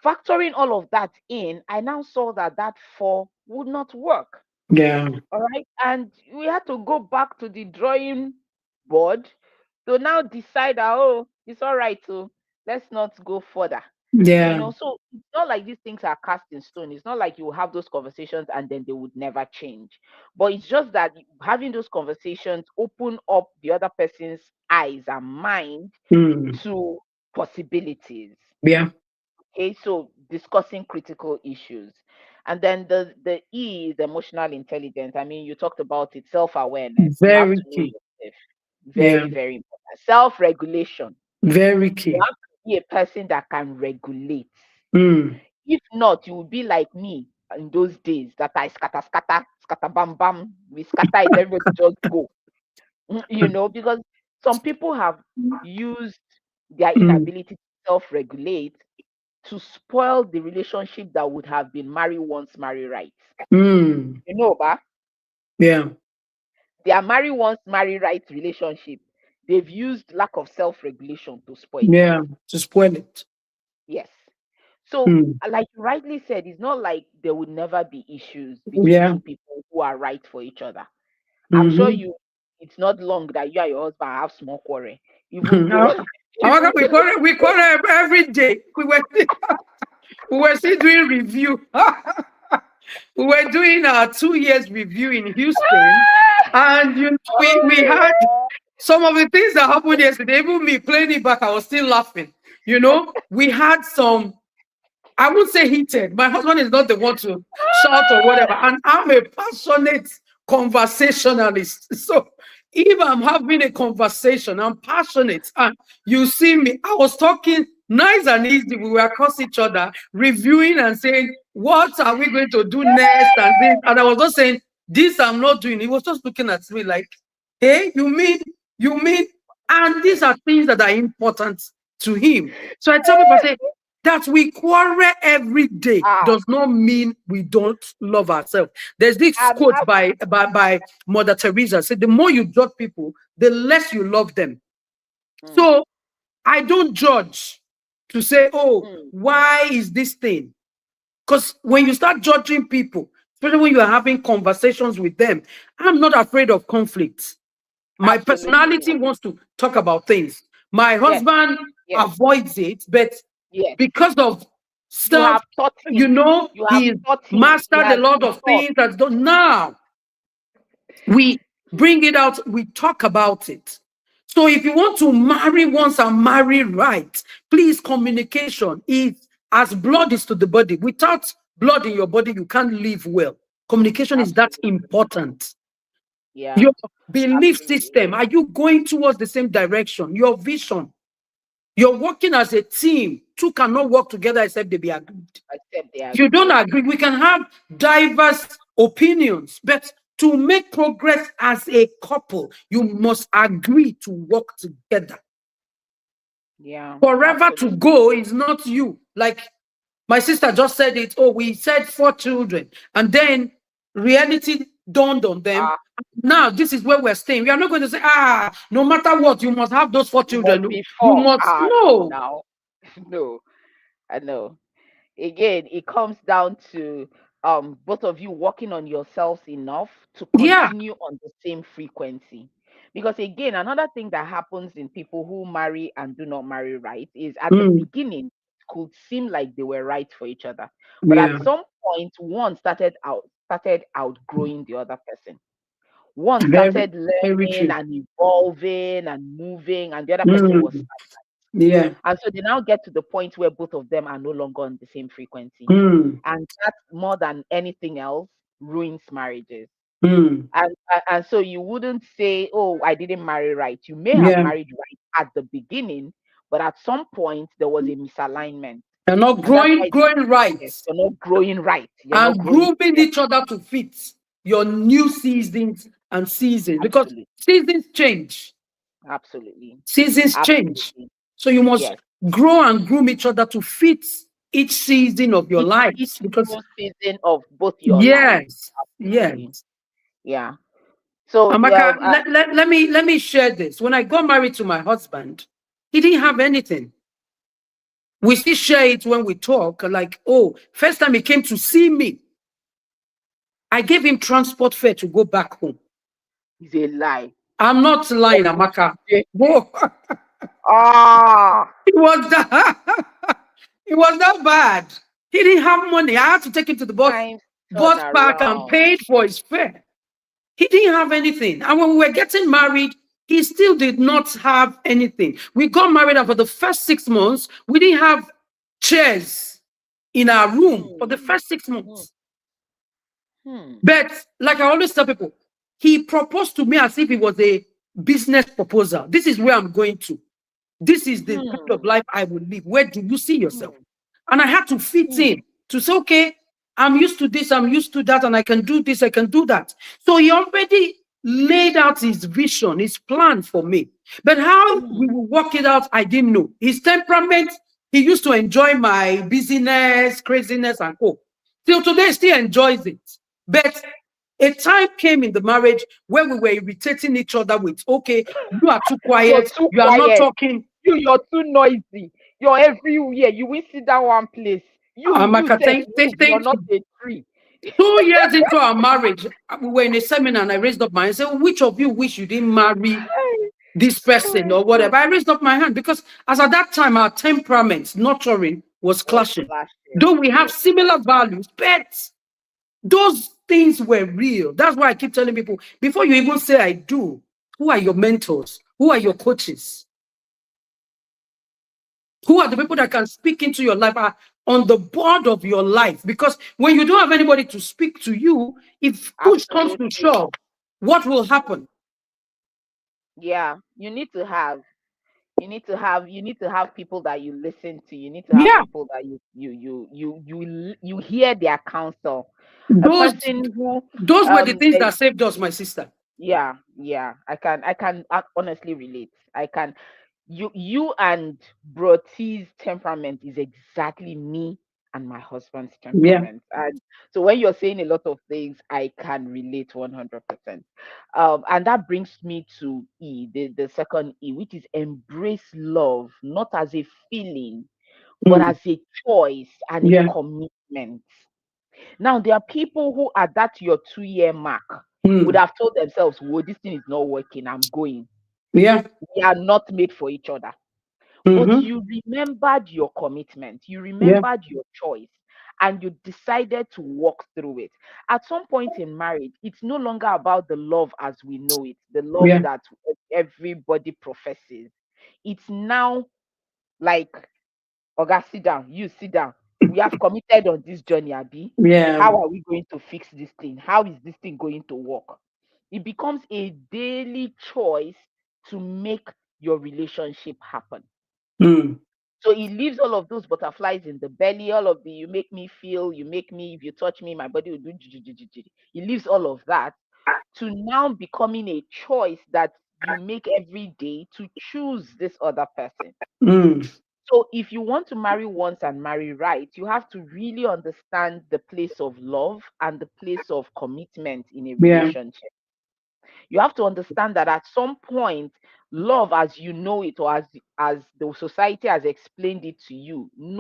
Factoring all of that in, I now saw that 4 would not work. Yeah. All right. And we had to go back to the drawing board to now decide that, oh, it's all right. So let's not go further. Yeah. So it's not like these things are cast in stone. It's not like you have those conversations and then they would never change. But it's just that having those conversations open up the other person's eyes and mind Mm. to possibilities. Yeah. Okay, so discussing critical issues. And then the E is emotional intelligence. I mean, you talked about it, self-awareness. You have Very to know key. yourself. Yeah. Very, very important. Self-regulation. Very You key. have to be a person that can regulate. Mm. If not, you will be like me in those days that I scatter, scatter, scatter, bam, bam. We scatter it, everybody just go. Because some people have used their Mm. inability to self-regulate to spoil the relationship that would have been marry once, marry right. Mm. Ba, Yeah. their marry once, marry right relationship, they've used lack of self-regulation to spoil it. Yeah. To spoil it. Yes. So, Mm. like you rightly said, it's not like there would never be issues between Yeah. two people who are right for each other. I'm sure Mm-hmm. it's not long that you and your husband have small quarrel, even though Amaka, Even though we quarrel every day. We were still doing review. We were doing our 2 years review in Houston, and we had some of the things that happened yesterday. Even me playing it back, I was still laughing. We had some. I would say heated. My husband is not the one to shout or whatever, and I'm a passionate conversationalist. So if I'm having a conversation, I'm passionate, and you see me, I was talking nice and easy. We were across each other, reviewing and saying, "What are we going to do next?" And this, and I was just saying, "This I'm not doing." He was just looking at me like, "Hey, you mean?" And these are things that are important to him. So I tell people, I say, that we quarrel every day ah, does not mean we don't love ourselves. There's this and quote by Mother Teresa, said, the more you judge people, the less you love them. mm, So I don't judge to say, oh, mm, why is this thing? Because when you start judging people, especially when you are having conversations with them, I'm not afraid of conflict. My absolutely personality not. wants to talk about things. My Yes, husband yes, avoids it, but yes. because of You stuff, have taught him. You have he's taught him. He mastered a has lot of evolved. things that's done. Now we bring it out, we talk about it. So if you want to marry once and marry right, please, communication is as blood is to the body. Without blood in your body, you can't live well. Communication is that Absolutely. important. Yeah, Your belief absolutely. system, are you going towards the same direction? Your vision, you're working as a team. Two cannot work together except they be agreed. Except they If you agree. don't agree, we can have diverse opinions, but to make progress as a couple, you must agree to work together. Yeah, Forever to absolutely. go is not you. Like my sister just said it. Oh, we said 4 children, and then reality dawned on them. Ah, Now this is where we're staying. We are not going to say, no matter what, you must have those four it must children. be You four. must Ah, no, no. now. No, I know. Again, it comes down to both of you working on yourselves enough to Yeah. continue on the same frequency. Because again, another thing that happens in people who marry and do not marry right is at the Mm, beginning it could seem like they were right for each other. But at yeah. some point, one started outgrowing the other person. One Very, started very learning true. and evolving and moving, and the other person was. Mm, yeah. And so they now get to the point where both of them are no longer on the same frequency. Mm, And that, more than anything else, ruins marriages. mm, And so you wouldn't say, "Oh, I didn't marry right." You may have yeah. married right at the beginning, but at some point there was a misalignment. You're not And that's why, growing right yes, you're not growing right. You're not and growing grooming together. each other to fit your new seasons and seasons, because Absolutely. seasons change. Absolutely. Seasons change. Absolutely. So you must Yes. grow and groom each other to fit each season of your Each lives. Because new season of both your lives. yes, Absolutely. yes. Yeah. So Amaka, let me share this. When I got married to my husband, he didn't have anything. We still share it when we talk. Like, oh, first time he came to see me, I gave him transport fare to go back home. it's a lie. I'm not lying, Every Amaka. Tuesday. Whoa. Ah, It was that it was that bad. He didn't have money. I had to take him to the times turn bus park and around. paid for his fare. He didn't have anything. And when we were getting married, he still did not have anything. We got married, and for the first 6 months, we didn't have chairs in our room for the Hmm. first six Hmm. months. Hmm. But like I always tell people, he proposed to me as if it was a business proposal. This is where I'm going to. This is the kind of Hmm. life I will live. Where do you see yourself? Hmm. And I had to fit Hmm. in to say, okay, I'm used to this, I'm used to that, and I can do this, I can do that. So he already laid out his vision, his plan for me. But how we Hmm. will work it out, I didn't know. His temperament, he used to enjoy my busyness, craziness, and hope. Till today, he still enjoys it. But a time came in the marriage where we were irritating each other with, okay, you are too You're quiet, too you are not quiet. talking. You're too noisy. You're everywhere. You will sit down one place. You Amaka, self move. You're thank not you. a tree. 2 years into our marriage, we were in a seminar and I raised up my hand and said, which of you wish you didn't marry this person or whatever. I raised up my hand because as at that time our temperaments, nurturing, was Was clashing. Though clashing. we have Yes. similar values, but those things were real. That's why I keep telling people before you even say I do, who are your mentors? Who are your coaches? Who are the people that can speak into your life, are on the board of your life? Because when you don't have anybody to speak to you, if push comes to Absolutely. shove, what will happen? Yeah. You need to have people that you listen to. You need to have Yeah, people that you hear their counsel. A those person who those were the things eh, that saved us, my sister. yeah, yeah, I can honestly relate. I can. You and Bro T's temperament is exactly me and my husband's Yeah. temperament. And so when you're saying a lot of things, I can relate 100%. And that brings me to the second E, which is embrace love, not as a feeling, but Mm. as a choice and a Yeah. commitment. Now, there are people who, at that your 2 year mark, would Mm. have told themselves, "Whoa, this thing is not working. I'm going. Yeah. We are not made for each other." But Mm-hmm. you remembered your commitment, you Yeah. remembered your choice, and you decided to walk through it. At some point in marriage, it's no longer about the love as we know it, the love Yeah. that everybody professes. It's now like, Oga, sit down, you sit down. We have committed on this journey, Abby. Yeah. How are we going to fix this thing? How is this thing going to work? It becomes a daily choice to make your relationship happen. Mm. So it leaves all of those butterflies in the belly, all of the you make me feel, you make me, if you touch me, my body will do. It leaves all of that to now becoming a choice that you make every day to choose this other person. Mm. So if you want to marry once and marry right, you have to really understand the place of love and the place of commitment in a Yeah. relationship. You have to understand that at some point, love as you know it, or as the society has explained it to you, Mm.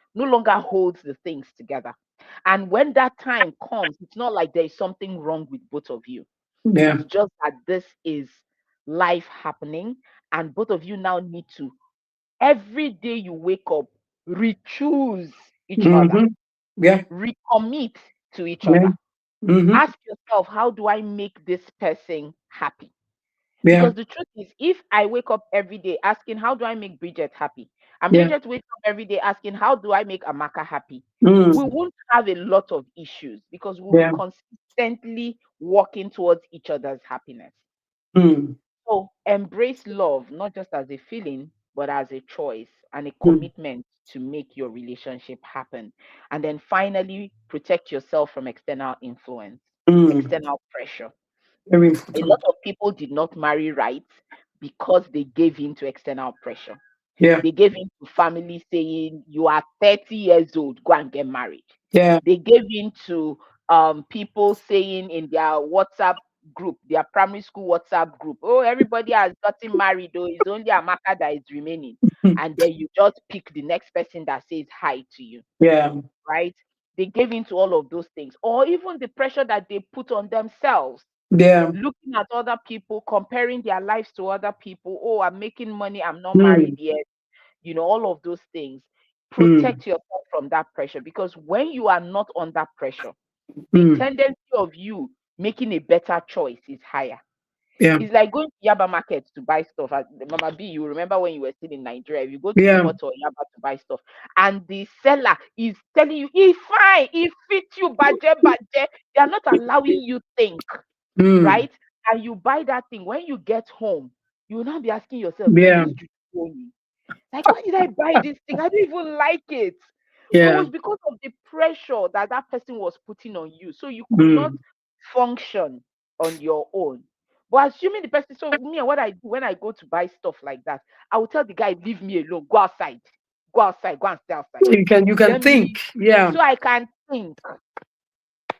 no longer holds the things together. And when that time comes, it's not like there is something wrong with both of you. Yeah. It's just that this is life happening, and both of you now need to, every day you wake up, re-choose each other, Mm-hmm. Yeah. recommit to each Yeah. other. Mm-hmm. Ask yourself, how do I make this person happy? Yeah. Because the truth is, if I wake up every day asking, how do I make Bridget happy? And Yeah. Bridget wakes up every day asking, how do I make Amaka happy? We Mm. won't have a lot of issues because we'll be Yeah. consistently working towards each other's happiness. Mm. So embrace love, not just as a feeling, but as a choice and a Mm. commitment to make your relationship happen. And then finally, protect yourself from external influence, Mm. external pressure. Very A lot important. of people did not marry right because they gave in to external pressure. Yeah. They gave in to family saying, "You are 30 years old, go and get married." Yeah. They gave in to people saying in their WhatsApp group, their primary school WhatsApp group, "Oh, everybody has gotten married, though it's only Amaka that is remaining." Mm. And then you just pick the next person that says hi to you, Yeah. right? They gave in to all of those things, or even the pressure that they put on themselves, Yeah. looking at other people, comparing their lives to other people. "Oh, I'm making money, I'm not married Mm. yet." All of those things. Mm. Protect yourself from that pressure, because when you are not under pressure, the Mm. tendency of you making a better choice is higher. Yeah. It's like going to Yaba market to buy stuff. Mama B, you remember when you were still in Nigeria, if you go to Yeah. Jumot or Yaba to buy stuff, and the seller is telling you, "It's fine, it fits you, budget. They are not allowing you think, Mm. right?" And you buy that thing. When you get home, you will now be asking yourself, "Is Yeah. this juju?" Like, why did I buy this thing? I don't even like it. But it Yeah. was because of the pressure that that person was putting on you. So you could not Mm. function on your own. But assuming the person, so me and what I do when I go to buy stuff like that, I will tell the guy, "Leave me alone, go outside, go and stay outside. You can Let think. me," Yeah. so I can think,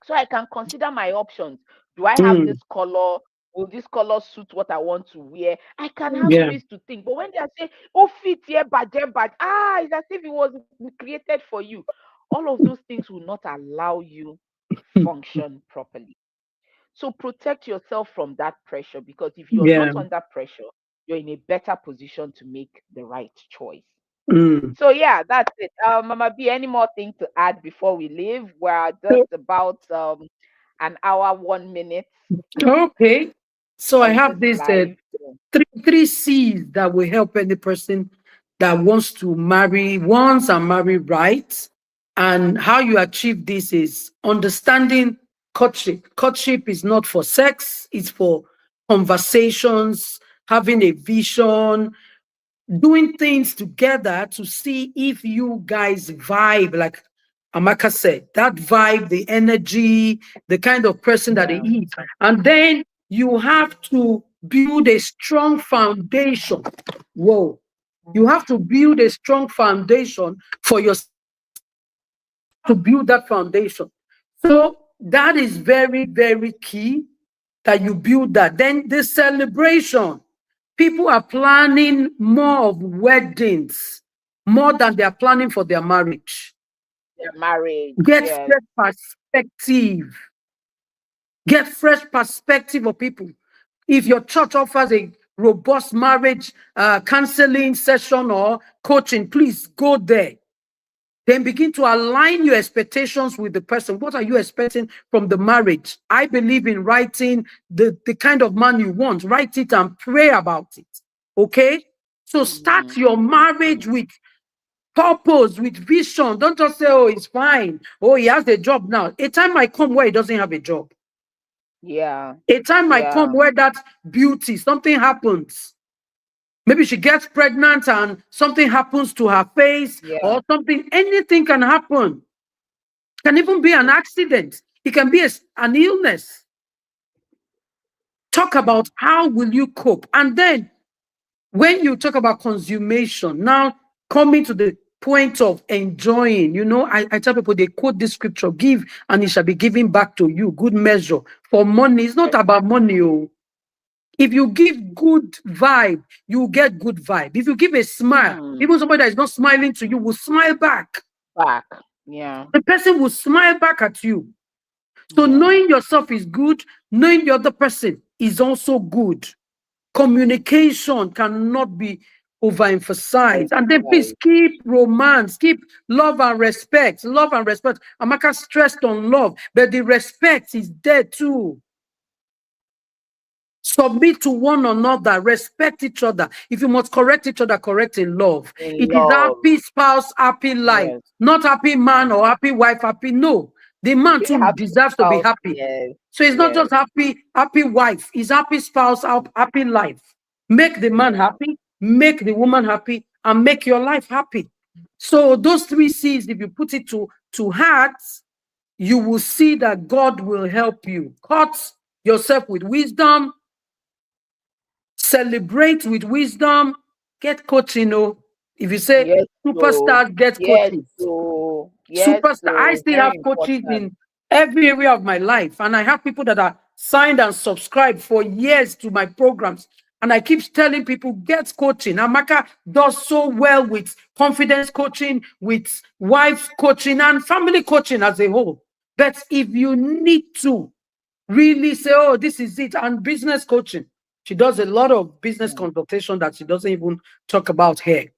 so I can consider my options. Do I have Mm. this color? Will this color suit what I want to wear? I can have Yeah. space to think. But when they are saying, "Oh, fit here, bad," it's as if it was created for you. All of those things will not allow you function properly. So protect yourself from that pressure, because if you're Yeah. not under pressure, you're in a better position to make the right choice. Mm. So yeah, that's it. Mama B, any more thing to add before we leave? We're just So, about an hour, 1 minute okay. So I on this have this live. So, three C's that will help any person that wants to marry once and marry right. And how you achieve this is understanding courtship. Courtship is not for sex, it's for conversations, having a vision, doing things together to see if you guys vibe, like Amaka said, that vibe, the energy, the kind of person that they yeah. is. And then you have to build a strong foundation. Whoa. You have to build a strong foundation for yourself. You have to build that foundation. So that is very, very key that you build that. Then the celebration. People are planning more of weddings more than they are planning for their marriage. Their marriage. Get Yes. fresh perspective. Get fresh perspective of people. If your church offers a robust marriage counseling session or coaching, please go there. Then begin to align your expectations with the person. What are you expecting from the marriage? I believe in writing the kind of man you want. Write it and pray about it. Okay? So start Mhm. your marriage with purpose, with vision. Don't just say, oh, it's fine. Oh, he has a job now. A time might come where he doesn't have a job. Yeah. A time might come Yeah. where that beauty, something happens. Maybe she gets pregnant and something happens to her face Yeah. or something. Anything can happen. It can even be an accident. It can be an illness. Talk about how will you cope. And then when you talk about consummation, now coming to the point of enjoying, I tell people they quote this scripture, give and it shall be given back to you, good measure. For money, it's not about money. Oh. If you give good vibe, you get good vibe. If you give a smile, Hmm. even somebody that is not smiling to you will smile back. Back. Yeah. The person will smile back at you. So Yeah. knowing yourself is good, knowing the other person is also good. Communication cannot be overemphasized. And then please Right. keep romance, keep love and respect. Love and respect. Amaka stressed on love, but the respect is there too. Submit to one another, respect each other. If you must correct each other, correct in love. In It is love. happy spouse, happy life, Yes. not happy man or happy wife, happy. No, the man too Happy deserves to be spouse. happy. Yes. So it's not Yes. just happy wife, it's happy spouse, happy life. Make the man Yeah. happy, make the woman happy, and make your life happy. So those three C's, if you put it to heart, you will see that God will help you. Cut yourself with wisdom, celebrate with wisdom, get coaching. Oh, if you say Yes. So. superstars get Yes. coaches, So. Yes. superstar. I So. still Very have coaches important. in every area of my life, and I have people that are signed and subscribed for years to my programs. And I keep telling people, get coaching. Amaka does so well with confidence coaching, with wife coaching, and family coaching as a whole. But if you need to really say, oh, this is it, and business coaching, she does a lot of business Hmm. consultation that she doesn't even talk about here.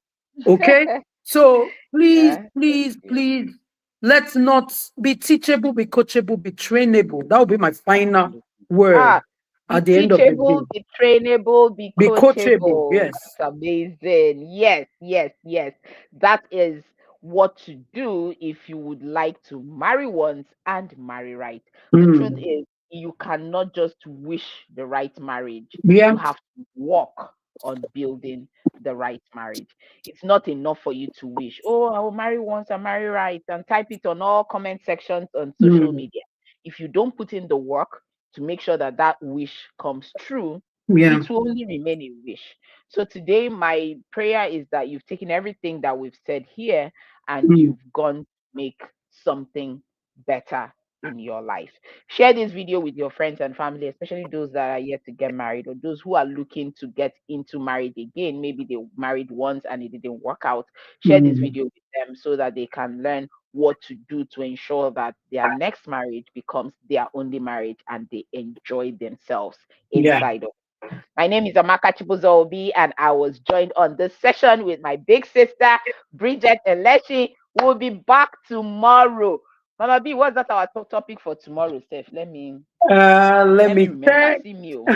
Okay? So please, Yeah. Thank please, you. please, let's not be teachable, be coachable, be trainable. That will be my final Absolutely. word Ah, be at the end of the teachable, day. be trainable, be Be coachable, coachable. yes. That's amazing. Yes, yes, yes. That is what to do if you would like to marry once and marry right. The truth Mm. is, you cannot just wish the right marriage. You Yeah. have to work on building the right marriage. It's not enough for you to wish, oh, I will marry once and marry right, and type it on all comment sections on social Mm. media. If you don't put in the work to make sure that that wish comes true, Yeah. it will only remain a wish. So today, my prayer is that you've taken everything that we've said here and Mm. you've gone to make something better in your life. Share this video with your friends and family, especially those that are yet to get married or those who are looking to get into marriage again. Maybe they married once and it didn't work out. Share this Mm. video with them so that they can learn what to do to ensure that their next marriage becomes their only marriage and they enjoy themselves Yeah. inside of. My name is Amaka Chibuzo-Obi, and I was joined on this session with my big sister, Bridget Elesin. We'll be back tomorrow. Mama B, what's that our topic for tomorrow, Steph? Let Let me me remember. check. See me. Oh.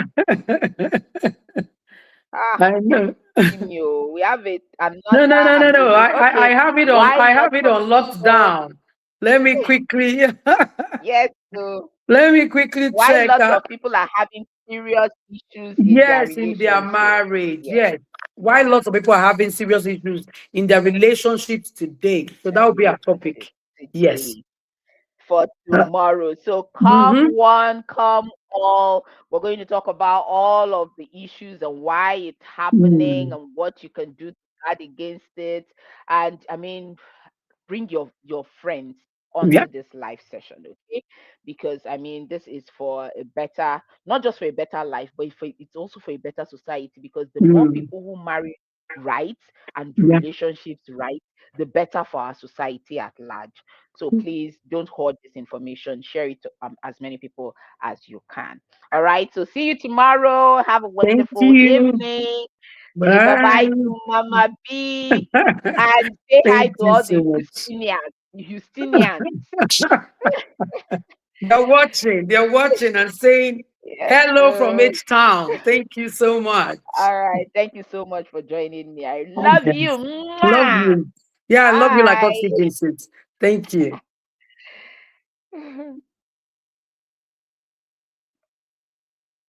Ah, I know. see me. Oh. We have it. No, no, Another no, no, no. amazing. I Okay. have it on. Why I have lots it of on people. lockdown. Let me quickly. Yes. So Let me quickly why check. lots of people are having serious issues in their Yes, in their relationship? marriage. Yes. Yes. Why lots of people are having serious issues in their relationships today. So that will be our topic. Relationship Yes. today. For tomorrow. So come Mm-hmm. one, come all. We're going to talk about all of the issues and why it's happening Mm. and what you can do to guard against it. And I mean, bring your friends Yeah. onto this live session, okay? Because I mean, this is for a better, not just for a better life, but it's also for a better society. Because the more Mm. people who marry right and do Yeah. relationships right, the better for our society at large. So please don't hoard this information. Share it to as many people as you can. All right. So see you tomorrow. Have a Thank wonderful you. evening. Say bye bye Bye. to Mama B and say hi Thank to you all so the much. Houstonians. They're watching. They're watching and saying Yes. hello from H Town. Thank you so much. All right. Thank you so much for joining me. I Oh, love you. yes. Love Mwah. you. Yeah, I love you like Bye. oxygen. Thank you.